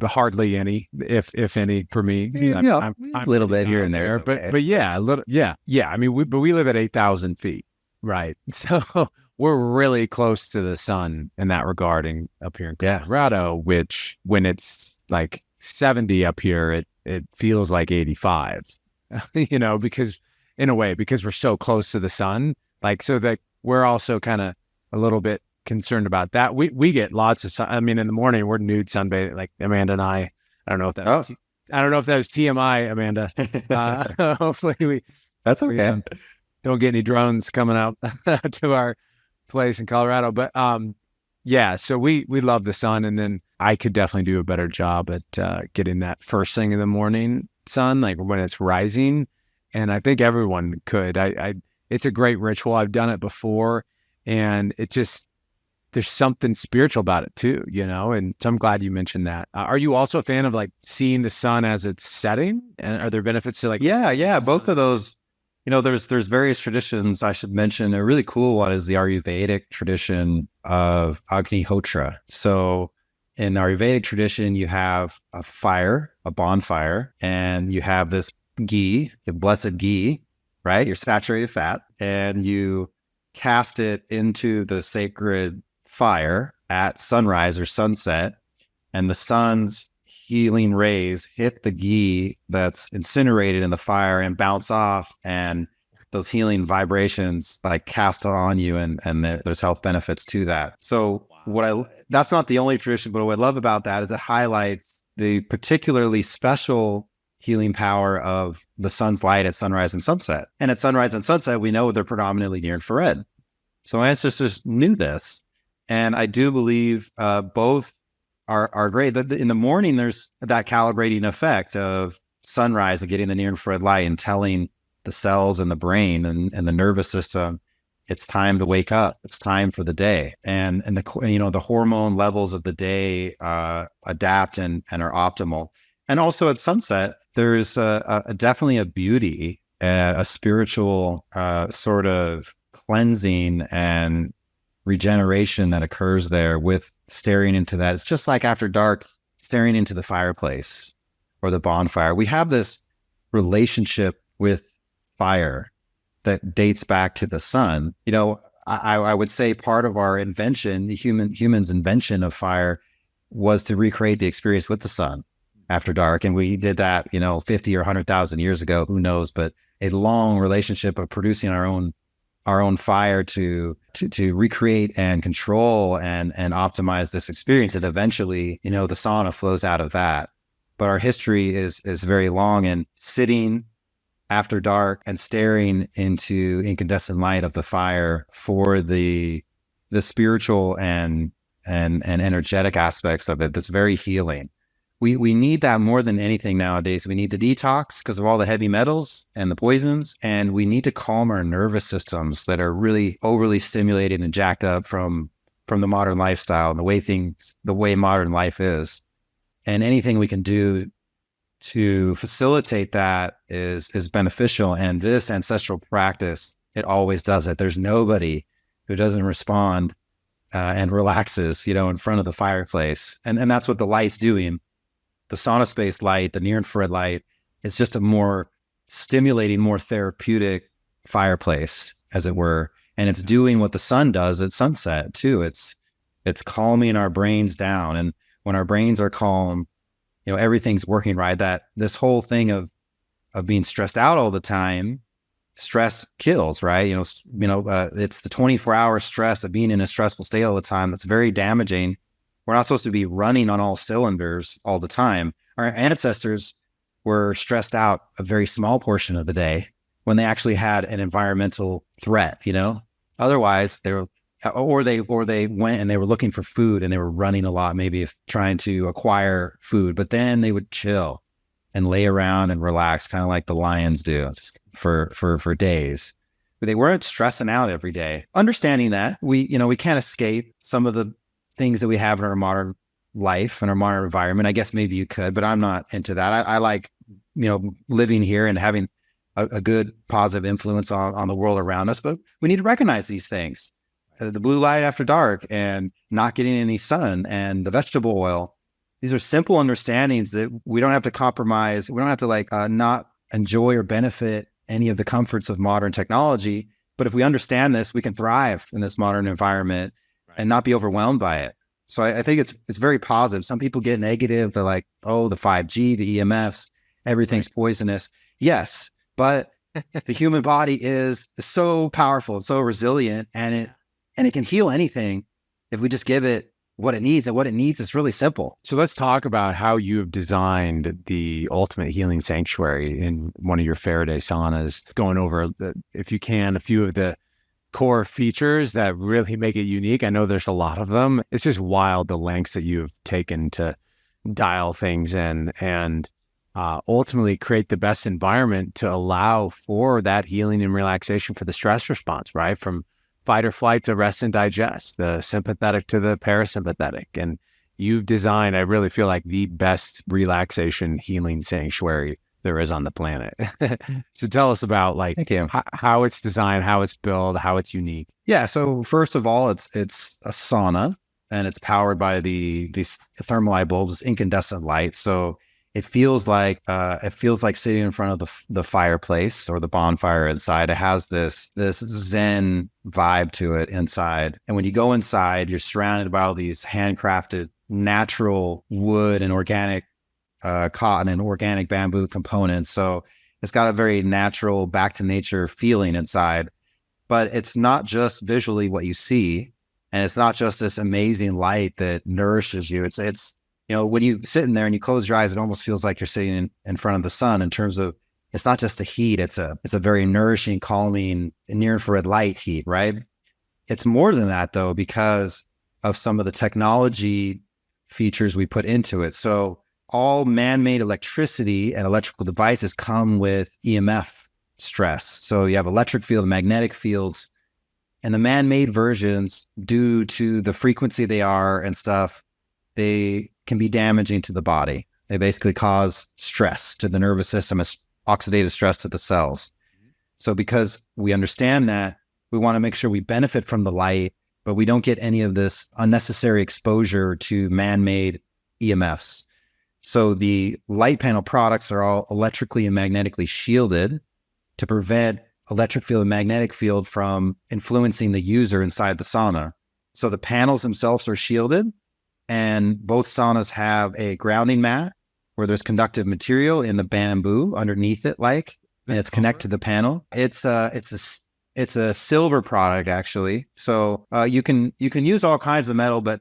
Speaker 1: hardly any, if any, for me.
Speaker 2: I'm a little bit here and there,
Speaker 1: okay. but yeah, a little, yeah. I mean, we live at 8,000 feet, right? So we're really close to the sun in that regarding up here in Colorado, which when it's like 70 up here, it feels like 85, because in a way, because we're so close to the sun, like, so that we're also kind of a little bit concerned about that. We get lots of sun. I mean, in the morning we're nude sunbathing, like Amanda and I don't know if that was, I don't know if that was TMI, Amanda. Hopefully
Speaker 2: that's okay.
Speaker 1: We don't get any drones coming out to our place in Colorado, but so we love the sun. And then I could definitely do a better job at getting that first thing in the morning sun, like when it's rising. And I think everyone could. It's a great ritual. I've done it before, and there's something spiritual about it too, and so I'm glad you mentioned that. Are you also a fan of like seeing the sun as it's setting? And are there benefits to like?
Speaker 2: Yeah. Both of those, there's various traditions. I should mention a really cool one is the Ayurvedic tradition of Agnihotra. So in the Ayurvedic tradition, you have a bonfire, and you have this ghee, your blessed ghee, right? Your saturated fat, and you cast it into the sacred fire at sunrise or sunset, and the sun's healing rays hit the ghee that's incinerated in the fire and bounce off, and those healing vibrations like cast on you, and there's health benefits to that. So that's not the only tradition, but what I love about that is it highlights the particularly special healing power of the sun's light at sunrise and sunset. And at sunrise and sunset, we know they're predominantly near infrared. So my ancestors knew this. And I do believe both are great. In the morning, there's that calibrating effect of sunrise and getting the near infrared light and telling the cells in the brain and the nervous system, it's time to wake up. It's time for the day. And the hormone levels of the day adapt and are optimal. And also at sunset, there's definitely a beauty, a spiritual sort of cleansing and regeneration that occurs there with staring into that. It's just like after dark, staring into the fireplace or the bonfire. We have this relationship with fire that dates back to the sun. I would say part of our invention, the human's invention of fire, was to recreate the experience with the sun after dark. And we did that, 50 or 100,000 years ago, who knows, but a long relationship of producing our own fire to recreate and control and optimize this experience. And eventually, the sauna flows out of that. But our history is very long, and sitting after dark and staring into incandescent light of the fire for the spiritual and energetic aspects of it, that's very healing. We need that more than anything nowadays. We need the detox because of all the heavy metals and the poisons, and we need to calm our nervous systems that are really overly stimulated and jacked up from from the modern lifestyle and the way modern life is. And anything we can do to facilitate that is beneficial. And this ancestral practice, it always does it. There's nobody who doesn't respond and relaxes, in front of the fireplace. And that's what the light's doing. The SaunaSpace light, the near infrared light, is just a more stimulating, more therapeutic fireplace, as it were. And it's doing what the sun does at sunset too. It's calming our brains down. And when our brains are calm, everything's working right. That this whole thing of being stressed out all the time, stress kills, right? It's the 24-hour stress of being in a stressful state all the time that's very damaging. We're not supposed to be running on all cylinders all the time. Our ancestors were stressed out a very small portion of the day when they actually had an environmental threat, Otherwise, they went and they were looking for food and they were running a lot, maybe trying to acquire food, but then they would chill and lay around and relax, kind of like the lions do for days. But they weren't stressing out every day. Understanding that we can't escape some of the things that we have in our modern life and our modern environment. I guess maybe you could, but I'm not into that. I like, living here and having a good positive influence on the world around us, but we need to recognize these things. The blue light after dark and not getting any sun and the vegetable oil. These are simple understandings that we don't have to compromise. We don't have to not enjoy or benefit any of the comforts of modern technology. But if we understand this, we can thrive in this modern environment and not be overwhelmed by it. So I think it's very positive. Some people get negative. They're like, oh, the 5G, the EMFs, everything's poisonous. Yes, but the human body is so powerful and so resilient, and it can heal anything if we just give it what it needs. And what it needs is really simple.
Speaker 1: So let's talk about how you have designed the ultimate healing sanctuary in one of your Faraday saunas, going over, if you can, a few of the core features that really make it unique. I know there's a lot of them. It's just wild the lengths that you've taken to dial things in and ultimately create the best environment to allow for that healing and relaxation for the stress response, right? From fight or flight to rest and digest, the sympathetic to the parasympathetic. And you've designed, I really feel like, the best relaxation healing sanctuary there is on the planet. So tell us about how it's designed, how it's built, how it's unique.
Speaker 2: Yeah. So first of all, it's a sauna, and it's powered by these thermalight bulbs, this incandescent light. So it feels like sitting in front of the fireplace or the bonfire inside. It has this Zen vibe to it inside. And when you go inside, you're surrounded by all these handcrafted natural wood and organic cotton and organic bamboo components. So it's got a very natural, back to nature feeling inside. But it's not just visually what you see, and it's not just this amazing light that nourishes you. It's when you sit in there and you close your eyes, it almost feels like you're sitting in front of the sun, in terms of, it's not just the heat. It's a very nourishing, calming, near infrared light heat, right? It's more than that though, because of some of the technology features we put into it. So all man-made electricity and electrical devices come with EMF stress. So you have electric field, magnetic fields, and the man-made versions, due to the frequency they are and stuff, they can be damaging to the body. They basically cause stress to the nervous system, oxidative stress to the cells. So because we understand that, we want to make sure we benefit from the light, but we don't get any of this unnecessary exposure to man-made EMFs. So the light panel products are all electrically and magnetically shielded to prevent electric field and magnetic field from influencing the user inside the sauna. So the panels themselves are shielded, and both saunas have a grounding mat where there's conductive material in the bamboo underneath it, and it's connected to the panel. It's a silver product, actually. So you can use all kinds of metal, but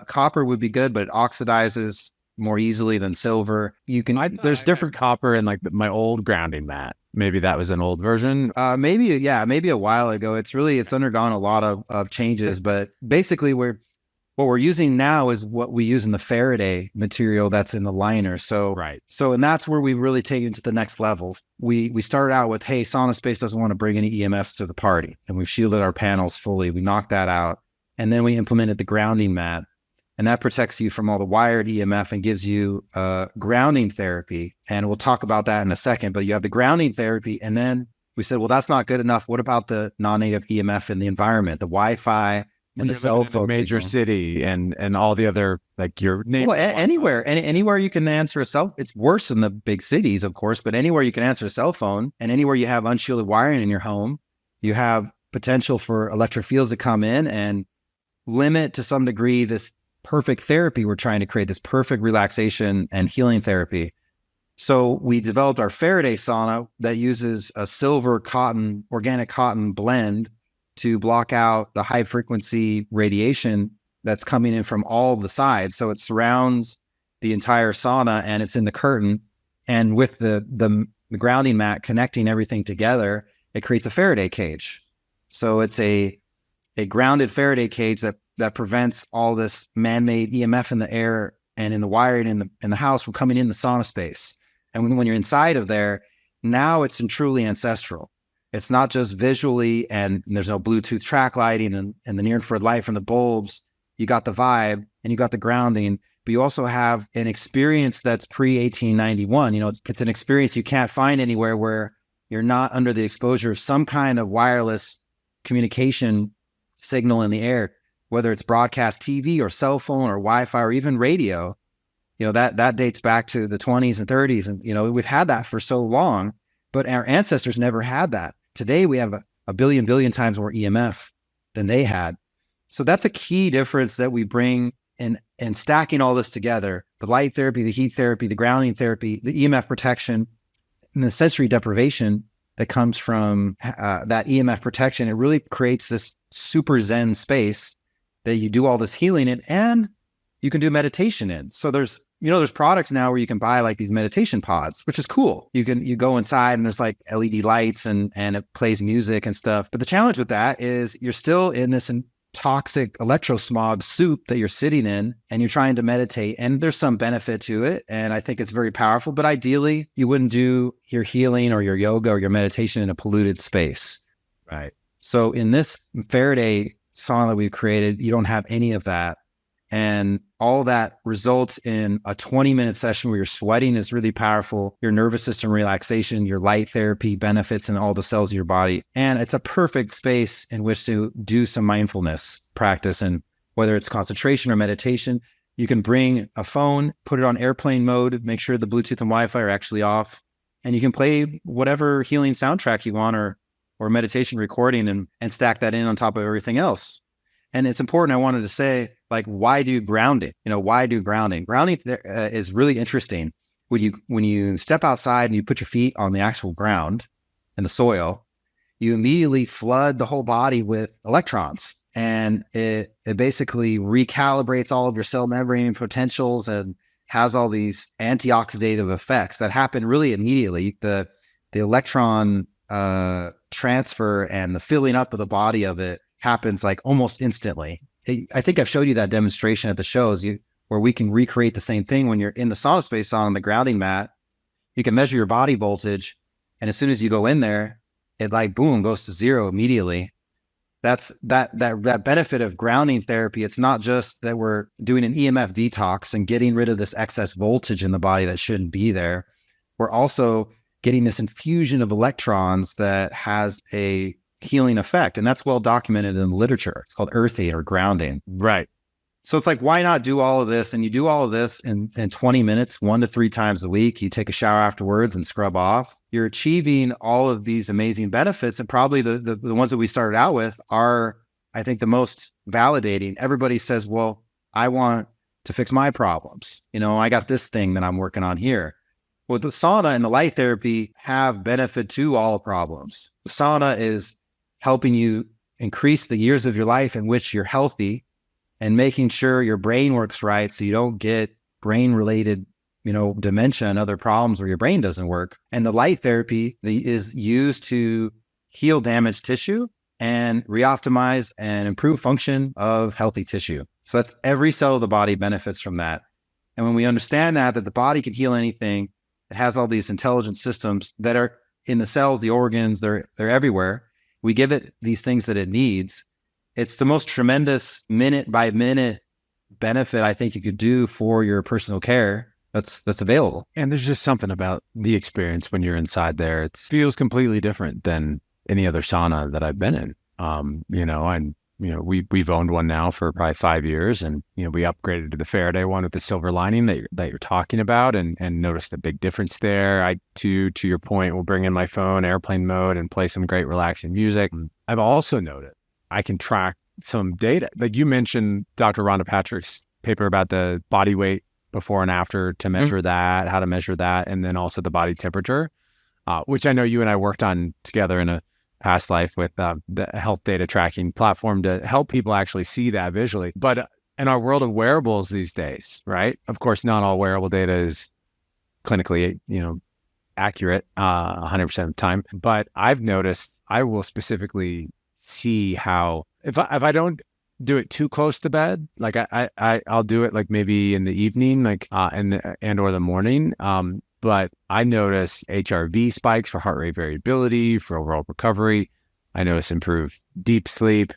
Speaker 2: copper would be good, but it oxidizes more easily than silver. There's different
Speaker 1: copper in my old grounding mat. Maybe that was an old version.
Speaker 2: Maybe a while ago. It's undergone a lot of changes, but basically what we're using now is what we use in the Faraday material that's in the liner. So,
Speaker 1: right.
Speaker 2: So, and that's where we've really taken it to the next level. We started out with, hey, SaunaSpace doesn't want to bring any EMFs to the party, and we've shielded our panels fully. We knocked that out, And then we implemented the grounding mat, and that protects you from all the wired EMF and gives you grounding therapy. And we'll talk about that in a second, but you have the grounding therapy. And then we said, well, that's not good enough. What about the non-native EMF in the environment, the Wi-Fi and the cell phone
Speaker 1: major
Speaker 2: signal?
Speaker 1: city and all the other, like your neighbor.
Speaker 2: Well, anywhere you can answer a cell. It's worse in the big cities, of course, but anywhere you can answer a cell phone, and anywhere you have unshielded wiring in your home, you have potential for electric fields to come in and limit to some degree this perfect therapy we're trying to create, this perfect relaxation and healing therapy. So we developed our Faraday sauna that uses a silver cotton, organic cotton blend to block out the high frequency radiation that's coming in from all the sides. So it surrounds the entire sauna and it's in the curtain. And with the grounding mat connecting everything together, it creates a Faraday cage. So it's a grounded Faraday cage that prevents all this man-made EMF in the air and in the wiring in the house from coming in the sauna space. And when you're inside of there, now it's truly ancestral. It's not just visually, and there's no Bluetooth track lighting and the near-infrared light from the bulbs. You got the vibe and you got the grounding, but you also have an experience that's pre-1891. You know, it's an experience you can't find anywhere where you're not under the exposure of some kind of wireless communication signal in the air, whether it's broadcast TV or cell phone or Wi-Fi or even radio. You know, that dates back to the 20s and 30s. And, you know, we've had that for so long, but our ancestors never had that. Today, we have a billion times more EMF than they had. So that's a key difference that we bring in stacking all this together: the light therapy, the heat therapy, the grounding therapy, the EMF protection, and the sensory deprivation that comes from that EMF protection. It really creates this super Zen space that you do all this healing in, and you can do meditation in. So there's products now where you can buy like these meditation pods, which is cool. You go inside and there's like LED lights and it plays music and stuff. But the challenge with that is you're still in this toxic electrosmog soup that you're sitting in, and you're trying to meditate, and there's some benefit to it. And I think it's very powerful, but ideally you wouldn't do your healing or your yoga or your meditation in a polluted space.
Speaker 1: Right.
Speaker 2: So in this Faraday sauna that we've created, you don't have any of that. And all that results in a 20-minute session where your sweating is really powerful, your nervous system relaxation, your light therapy benefits in all the cells of your body. And it's a perfect space in which to do some mindfulness practice. And whether it's concentration or meditation, you can bring a phone, put it on airplane mode, make sure the Bluetooth and Wi-Fi are actually off, and you can play whatever healing soundtrack you want or meditation recording and stack that in on top of everything else. And it's important, I wanted to say, like, why do grounding? You know, why do grounding? Grounding is really interesting. When you step outside and you put your feet on the actual ground and the soil, you immediately flood the whole body with electrons. And it basically recalibrates all of your cell membrane potentials and has all these antioxidative effects that happen really immediately. The electron transfer and the filling up of the body of it happens like almost instantly. I think I've showed you that demonstration at the shows where we can recreate the same thing when you're in the SaunaSpace on the grounding mat. You can measure your body voltage, and as soon as you go in there, it like boom goes to zero immediately. That's that benefit of grounding therapy. It's not just that we're doing an EMF detox and getting rid of this excess voltage in the body that shouldn't be there. We're also getting this infusion of electrons that has a healing effect. And that's well documented in the literature. It's called earthing or grounding.
Speaker 1: Right.
Speaker 2: So it's like, why not do all of this? And you do all of this in 20 minutes, 1 to 3 times a week. You take a shower afterwards and scrub off. You're achieving all of these amazing benefits. And probably the ones that we started out with are, I think, the most validating. Everybody says, well, I want to fix my problems. You know, I got this thing that I'm working on here. Well, the sauna and the light therapy have benefit to all problems. The sauna is helping you increase the years of your life in which you're healthy and making sure your brain works right so you don't get brain-related, dementia and other problems where your brain doesn't work. And the light therapy is used to heal damaged tissue and reoptimize and improve function of healthy tissue. So that's every cell of the body benefits from that. And when we understand that the body can heal anything, it has all these intelligent systems that are in the cells, the organs, they're everywhere. We give it these things that it needs, it's the most tremendous minute by minute benefit I think you could do for your personal care that's available.
Speaker 1: And there's just something about the experience when you're inside there. It feels completely different than any other sauna that I've been in. We've owned one now for probably 5 years, and we upgraded to the Faraday one with the silver lining that you're talking about, and noticed a big difference there. I too, to your point, will bring in my phone, airplane mode, and play some great relaxing music. I've also noted I can track some data. Like you mentioned Dr. Rhonda Patrick's paper about the body weight before and after to measure that, how to measure that, and then also the body temperature, which I know you and I worked on together in a past life with the health data tracking platform to help people actually see that visually. But in our world of wearables these days, right? Of course, not all wearable data is clinically, accurate 100% of the time. But I've noticed I will specifically see how if I don't do it too close to bed, like I'll do it like maybe in the evening, like and or the morning. But I notice HRV spikes for heart rate variability, for overall recovery. I notice improved deep sleep,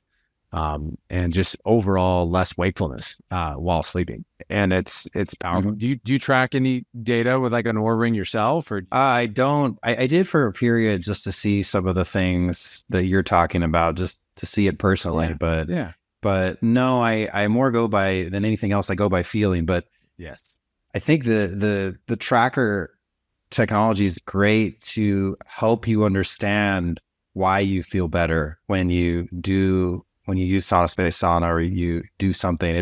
Speaker 1: and just overall less wakefulness while sleeping. And it's powerful. Do you track any data with like an Oura Ring yourself, or?
Speaker 2: I don't. I did for a period just to see some of the things that you're talking about, just to see it personally. But no, I more go by than anything else. I go by feeling. But
Speaker 1: Yes,
Speaker 2: I think the tracker technology is great to help you understand why you feel better when you use SaunaSpace sauna or you do something.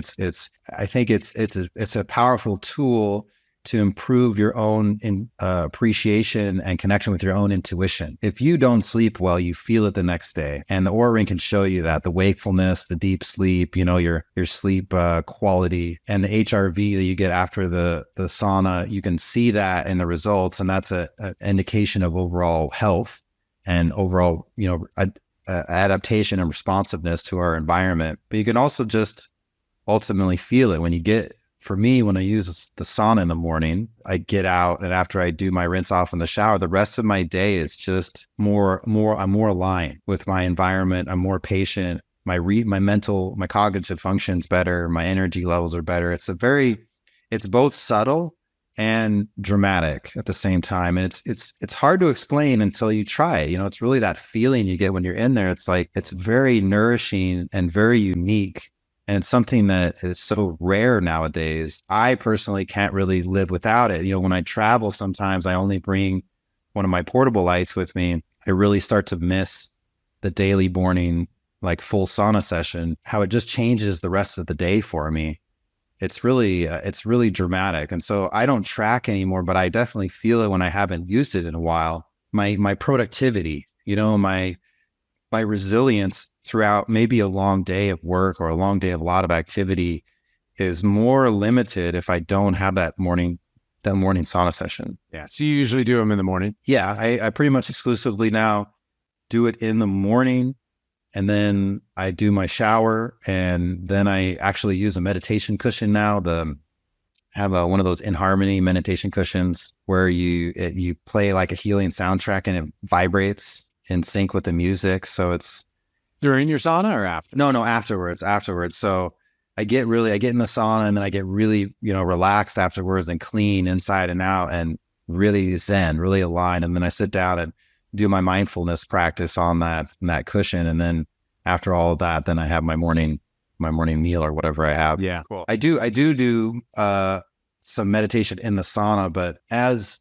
Speaker 2: I think it's a powerful tool to improve your own appreciation and connection with your own intuition. If you don't sleep well, you feel it the next day. And the Oura Ring can show you that, the wakefulness, the deep sleep, your sleep quality, and the HRV that you get after the sauna, you can see that in the results. And that's an indication of overall health and overall, adaptation and responsiveness to our environment. But you can also just ultimately feel it for me, when I use the sauna in the morning, I get out, and after I do my rinse off in the shower, the rest of my day is just I'm more aligned with my environment. I'm more patient. My cognitive functions better. My energy levels are better. It's both subtle and dramatic at the same time. And it's hard to explain until you try it. It's really that feeling you get when you're in there. It's like, it's very nourishing and very unique. And it's something that is so rare nowadays. I personally can't really live without it. When I travel, sometimes I only bring one of my portable lights with me. I really start to miss the daily morning, like full sauna session, how it just changes the rest of the day for me. It's really dramatic. And so I don't track anymore, but I definitely feel it when I haven't used it in a while. My productivity, my resilience throughout maybe a long day of work or a long day of a lot of activity is more limited if I don't have that morning sauna session.
Speaker 1: Yeah. So you usually do them in the morning?
Speaker 2: Yeah. I pretty much exclusively now do it in the morning, and then I do my shower, and then I actually use a meditation cushion now. Have one of those In Harmony meditation cushions where you play like a healing soundtrack and it vibrates in sync with the music. So it's
Speaker 1: during your sauna or after?
Speaker 2: No, afterwards. So I get in the sauna, and then I get really, relaxed afterwards and clean inside and out and really zen, really aligned. And then I sit down and do my mindfulness practice on that cushion. And then after all of that, then I have my morning meal or whatever I have.
Speaker 1: Yeah, cool.
Speaker 2: I do some meditation in the sauna, but as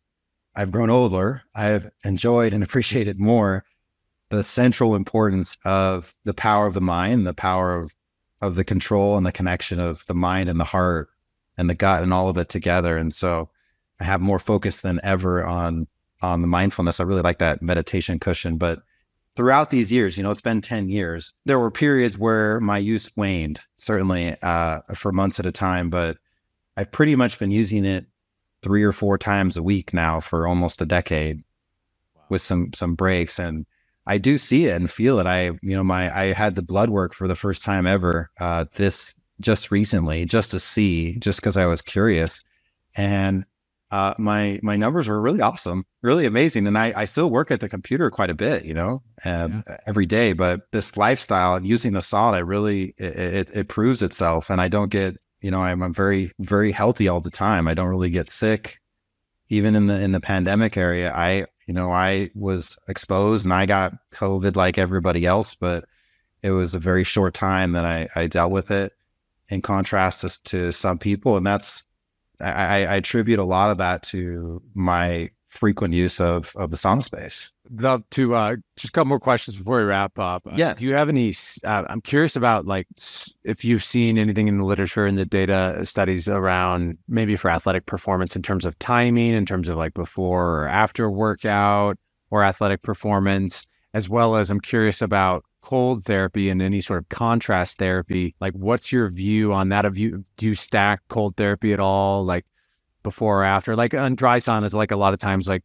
Speaker 2: I've grown older, I've enjoyed and appreciated more the central importance of the power of the mind, the power of the control and the connection of the mind and the heart and the gut and all of it together. And so I have more focus than ever on the mindfulness. I really like that meditation cushion. But throughout these years, it's been 10 years, there were periods where my use waned, certainly for months at a time, but I've pretty much been using it 3 or 4 times a week now for almost a decade. Wow. With some breaks. And I do see it and feel it. I had the blood work for the first time ever, this just recently, just because I was curious. And my numbers were really awesome, really amazing. And I still work at the computer quite a bit, every day. But this lifestyle and using the sauna really it proves itself. And I don't get, I'm very, very healthy all the time. I don't really get sick. Even in the pandemic area, I was exposed and I got COVID like everybody else, but it was a very short time that I dealt with it, in contrast to some people. And I attribute a lot of that to my frequent use of the SaunaSpace.
Speaker 1: Love to just a couple more questions before we wrap up.
Speaker 2: Yeah.
Speaker 1: Do you have any? I'm curious about if you've seen anything in the literature and the data studies around maybe for athletic performance in terms of timing, in terms of like before or after workout or athletic performance, as well as I'm curious about cold therapy and any sort of contrast therapy. Like, what's your view on that? Do you stack cold therapy at all, like before or after? Like on dry saunas, like a lot of times, like,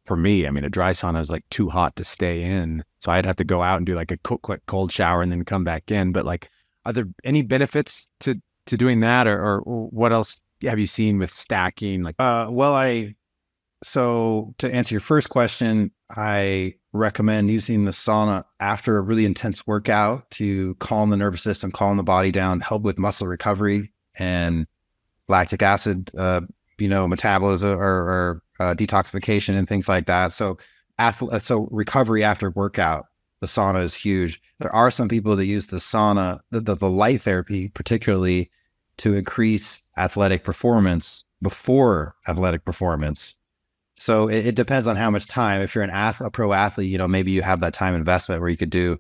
Speaker 1: for me, I mean, a dry sauna is like too hot to stay in. So I'd have to go out and do like a quick cold shower and then come back in. But like, are there any benefits to doing that, or what else have you seen with stacking? Like,
Speaker 2: so to answer your first question, I recommend using the sauna after a really intense workout to calm the nervous system, calm the body down, help with muscle recovery and lactic acid, metabolism or detoxification and things like that. So recovery after workout, the sauna is huge. There are some people that use the sauna, the light therapy, particularly to increase athletic performance before athletic performance. So it depends on how much time. If you're a pro athlete, maybe you have that time investment where you could do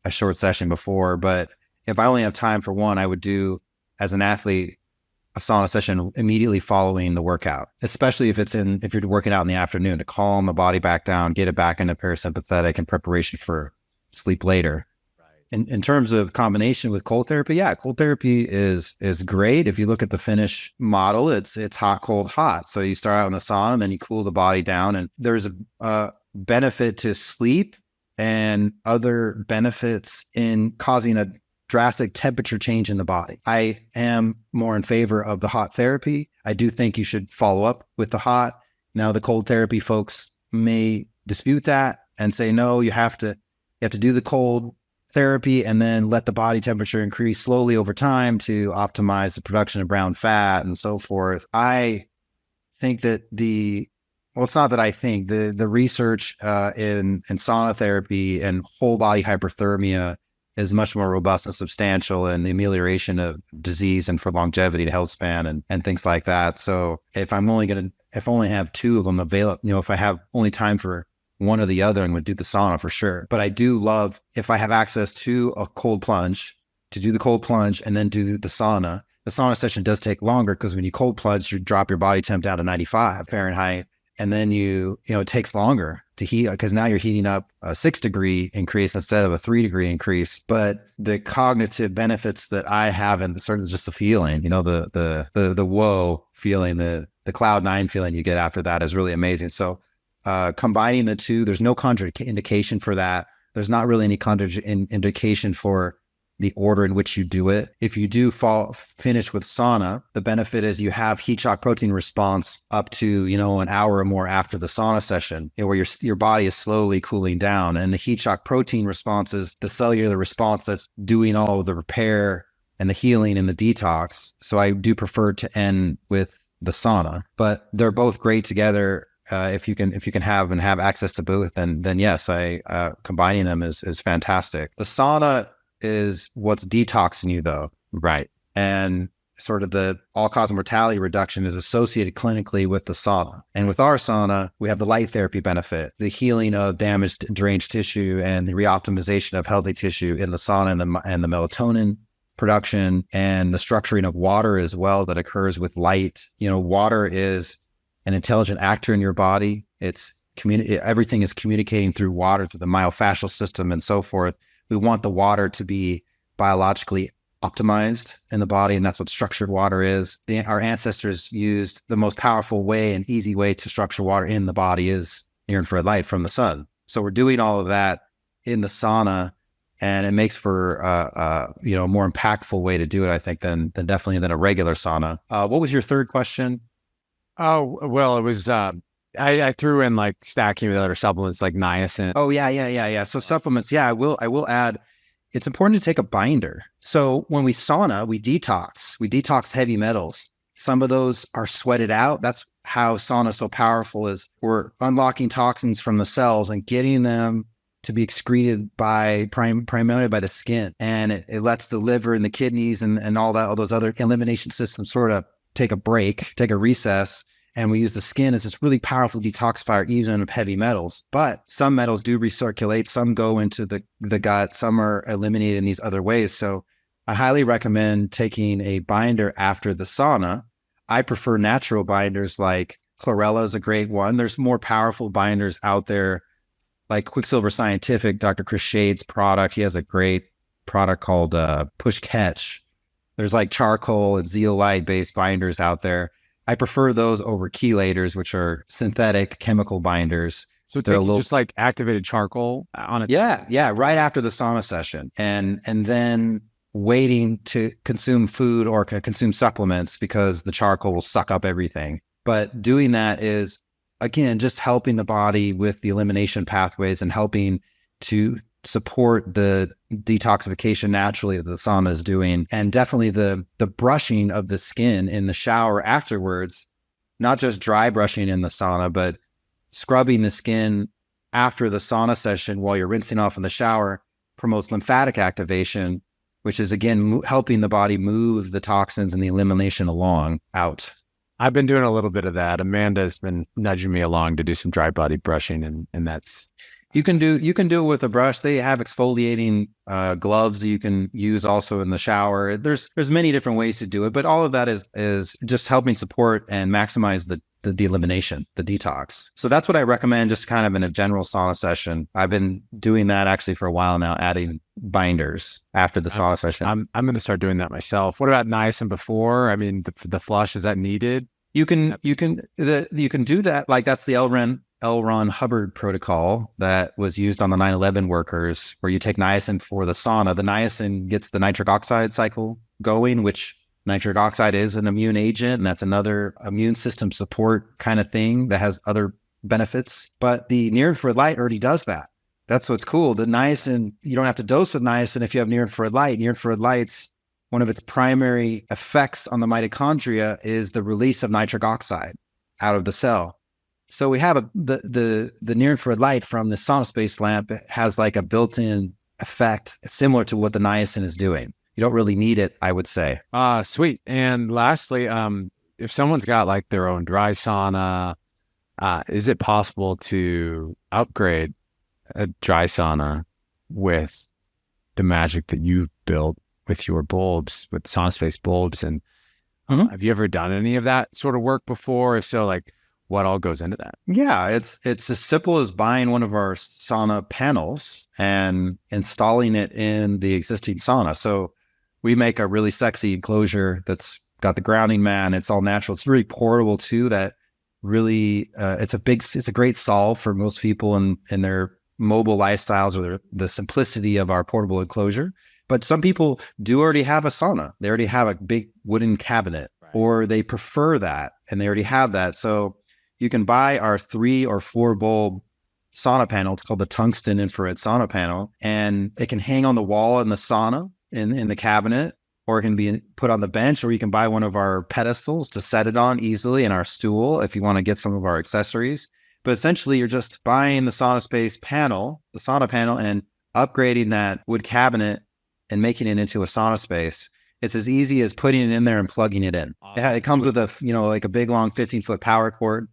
Speaker 2: a short session before. But if I only have time for one, I would do, as an athlete, a sauna session immediately following the workout, especially if you're working out in the afternoon, to calm the body back down, get it back into parasympathetic in preparation for sleep later. In terms of combination with cold therapy, cold therapy is great. If you look at the Finnish model, it's hot, cold, hot. So you start out in the sauna and then you cool the body down, and there's a benefit to sleep and other benefits in causing a drastic temperature change in the body. I am more in favor of the hot therapy. I do think you should follow up with the hot. Now, the cold therapy folks may dispute that and say, no, you have to do the cold therapy and then let the body temperature increase slowly over time to optimize the production of brown fat and so forth. I think that it's not that I think, the research in sauna therapy and whole body hyperthermia is much more robust and substantial in the amelioration of disease and for longevity and health span and things like that. So if I only have two of them available, if I have only time for one or the other, and would do the sauna for sure. But I do love, if I have access to a cold plunge, to do the cold plunge and then do the sauna. The sauna session does take longer because when you cold plunge, you drop your body temp down to 95 Fahrenheit. And then it takes longer to heat because now you're heating up a 6-degree increase instead of a 3-degree increase. But the cognitive benefits that I have, and sort of just the feeling, the whoa feeling, the cloud nine feeling you get after that is really amazing. So combining the two, there's no contraindication for that. There's not really any contraindication for the order in which you do it. If you do finish with sauna, the benefit is you have heat shock protein response up to, an hour or more after the sauna session, where your body is slowly cooling down. And the heat shock protein response is the cellular response that's doing all of the repair and the healing and the detox. So I do prefer to end with the sauna, but they're both great together. If you can have access to both, then yes, combining them is fantastic. The sauna is what's detoxing you, though.
Speaker 1: Right.
Speaker 2: And sort of the all-cause mortality reduction is associated clinically with the sauna. And with our sauna, we have the light therapy benefit, the healing of damaged and deranged tissue, and the reoptimization of healthy tissue in the sauna, and the melatonin production, and the structuring of water as well that occurs with light. Water is an intelligent actor in your body. Everything is communicating through water, through the myofascial system and so forth. We want the water to be biologically optimized in the body, and that's what structured water is. Our ancestors used the most powerful way and easy way to structure water in the body is near-infrared light from the sun. So we're doing all of that in the sauna, and it makes for a more impactful way to do it, I think, than definitely than a regular sauna. What was your third question?
Speaker 1: Oh, well, it was, I threw in like stacking with other supplements like niacin.
Speaker 2: Oh yeah. So supplements, yeah, I will add. It's important to take a binder. So when we sauna, we detox. We detox heavy metals. Some of those are sweated out. That's how sauna is so powerful is we're unlocking toxins from the cells and getting them to be excreted by primarily by the skin. And it lets the liver and the kidneys and all those other elimination systems sort of take a break, take a recess. And we use the skin as this really powerful detoxifier, even of heavy metals. But some metals do recirculate. Some go into the gut. Some are eliminated in these other ways. So I highly recommend taking a binder after the sauna. I prefer natural binders like chlorella is a great one. There's more powerful binders out there like Quicksilver Scientific, Dr. Chris Shade's product. He has a great product called Push Catch. There's like charcoal and zeolite based binders out there. I prefer those over chelators, which are synthetic chemical binders.
Speaker 1: So
Speaker 2: They're a little
Speaker 1: just like activated charcoal on it.
Speaker 2: yeah, right after the sauna session, and then waiting to consume food or consume supplements because the charcoal will suck up everything. But doing that is again just helping the body with the elimination pathways and helping to support the detoxification naturally that the sauna is doing. And definitely the brushing of the skin in the shower afterwards, not just dry brushing in the sauna, but scrubbing the skin after the sauna session while you're rinsing off in the shower promotes lymphatic activation, which is again helping the body move the toxins and the elimination along out.
Speaker 1: I've been doing a little bit of that. Amanda's been nudging me along to do some dry body brushing, and that's
Speaker 2: you can do it with a brush. They have exfoliating gloves that you can use also in the shower. There's many different ways to do it, but all of that is just helping support and maximize the elimination, the detox. So that's what I recommend, just kind of in a general sauna session. I've been doing that actually for a while now, adding binders after the sauna session.
Speaker 1: I'm going to start doing that myself. What about niacin before? I mean, the flush, is that needed?
Speaker 2: You can do that. Like that's the L. Ron Hubbard protocol that was used on the 9/11 workers, where you take niacin for the sauna. The niacin gets the nitric oxide cycle going, which nitric oxide is an immune agent, and that's another immune system support kind of thing that has other benefits. But the near-infrared light already does that. That's what's cool. The niacin, you don't have to dose with niacin if you have near-infrared light. Near-infrared light's one of its primary effects on the mitochondria is the release of nitric oxide out of the cell. So we have the near-infrared light from the SaunaSpace lamp has like a built-in effect similar to what the niacin is doing. You don't really need it, I would say.
Speaker 1: Sweet. And lastly, if someone's got like their own dry sauna, is it possible to upgrade a dry sauna with the magic that you've built with your bulbs, with SaunaSpace bulbs? And have you ever done any of that sort of work before? If so, like what all goes into that?
Speaker 2: Yeah, it's as simple as buying one of our sauna panels and installing it in the existing sauna. So we make a really sexy enclosure that's got the grounding mat. It's all natural. It's really portable too. That really, it's a great solve for most people in their mobile lifestyles, or the simplicity of our portable enclosure. But some people do already have a sauna. They already have a big wooden cabinet, or they prefer that and they already have that. So you can buy our 3 or 4 bulb sauna panel. It's called the tungsten infrared sauna panel, and it can hang on the wall in the sauna in the cabinet, or it can be put on the bench, or you can buy one of our pedestals to set it on easily, in our stool if you want to get some of our accessories. But essentially you're just buying the SaunaSpace panel, the sauna panel, and upgrading that wood cabinet and making it into a SaunaSpace. It's as easy as putting it in there and plugging it in. Awesome. It comes with like a big long 15-foot power cord,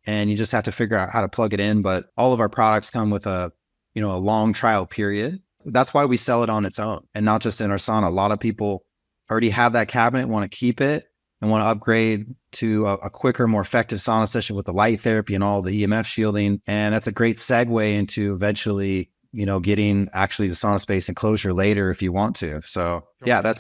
Speaker 2: and you just have to figure out how to plug it in. But all of our products come with a long trial period. That's why we sell it on its own and not just in our sauna. A lot of people already have that cabinet, want to keep it, and want to upgrade to a quicker, more effective sauna session with the light therapy and all the EMF shielding. And that's a great segue into eventually, getting actually the SaunaSpace enclosure later if you want to. So yeah,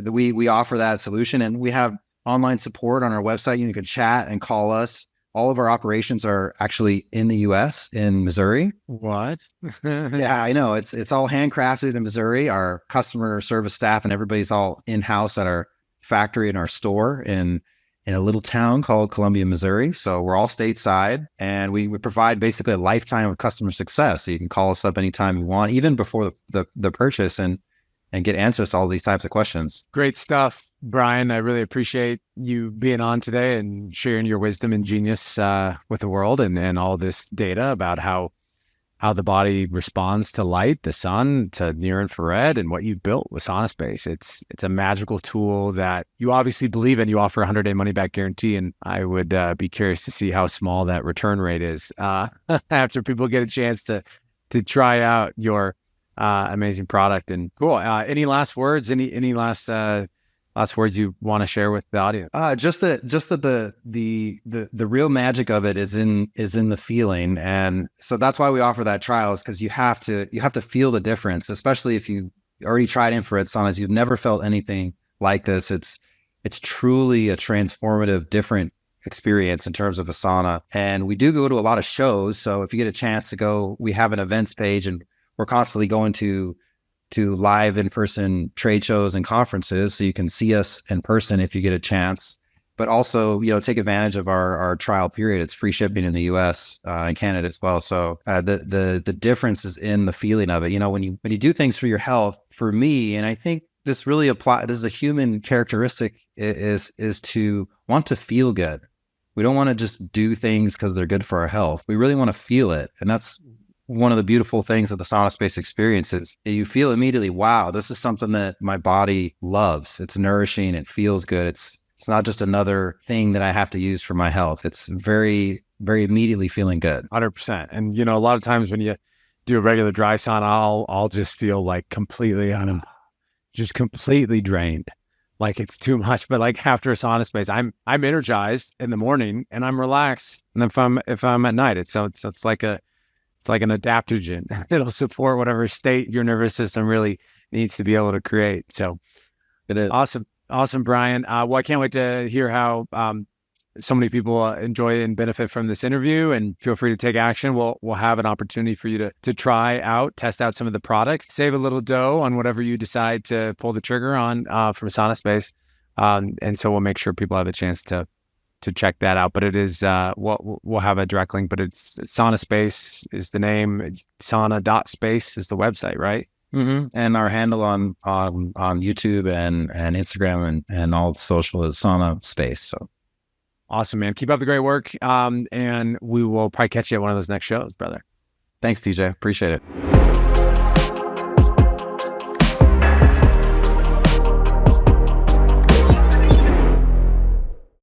Speaker 2: we offer that solution, and we have online support on our website. You can chat and call us. All of our operations are actually in the US, in Missouri.
Speaker 1: What?
Speaker 2: Yeah, I know. It's all handcrafted in Missouri. Our customer service staff and everybody's all in-house at our factory and our store in in a little town called Columbia, Missouri. So we're all stateside, and we provide basically a lifetime of customer success. So you can call us up anytime you want, even before the purchase, and get answers to all these types of questions.
Speaker 1: Great stuff, Brian. I really appreciate you being on today and sharing your wisdom and genius with the world, and all this data about how the body responds to light, the sun, to near infrared, and what you built with SaunaSpace. It's a magical tool that you obviously believe in. You offer a 100-day money-back guarantee, and I would be curious to see how small that return rate is after people get a chance to try out your amazing product. And cool. Any last words? Any last words you want to share with the audience?
Speaker 2: Just that the real magic of it is in the feeling. And so that's why we offer that trial, is because you have to feel the difference, especially if you already tried infrared saunas. You've never felt anything like this. It's truly a transformative, different experience in terms of a sauna. And we do go to a lot of shows. So if you get a chance to go, we have an events page, and we're constantly going to live in-person trade shows and conferences, so you can see us in person if you get a chance. But also, take advantage of our trial period. It's free shipping in the US and Canada as well. So the difference is in the feeling of it. When you do things for your health, for me, and I think this really applies, this is a human characteristic, is to want to feel good. We don't want to just do things because they're good for our health. We really want to feel it. And that's one of the beautiful things of the SaunaSpace experience is you feel immediately, wow, this is something that my body loves. It's nourishing. It feels good. It's not just another thing that I have to use for my health. It's very, very immediately feeling good.
Speaker 1: 100%. And, a lot of times when you do a regular dry sauna, I'll just feel like completely drained. Like it's too much. But like after a SaunaSpace, I'm energized in the morning and I'm relaxed. And if I'm at night, it's like an adaptogen. It'll support whatever state your nervous system really needs to be able to create. So
Speaker 2: it is
Speaker 1: awesome, Brian. Well, I can't wait to hear how so many people enjoy and benefit from this interview. And feel free to take action. We'll have an opportunity for you to try out, test out some of the products, save a little dough on whatever you decide to pull the trigger on from SaunaSpace. And so we'll make sure people have a chance to check that out. But it is, we'll have a direct link, but it's SaunaSpace is the name, sauna.space is the website, right?
Speaker 2: Mm-hmm. And our handle on YouTube and Instagram and all social is SaunaSpace. So
Speaker 1: awesome, man. Keep up the great work. And we will probably catch you at one of those next shows, brother.
Speaker 2: Thanks, TJ. Appreciate it.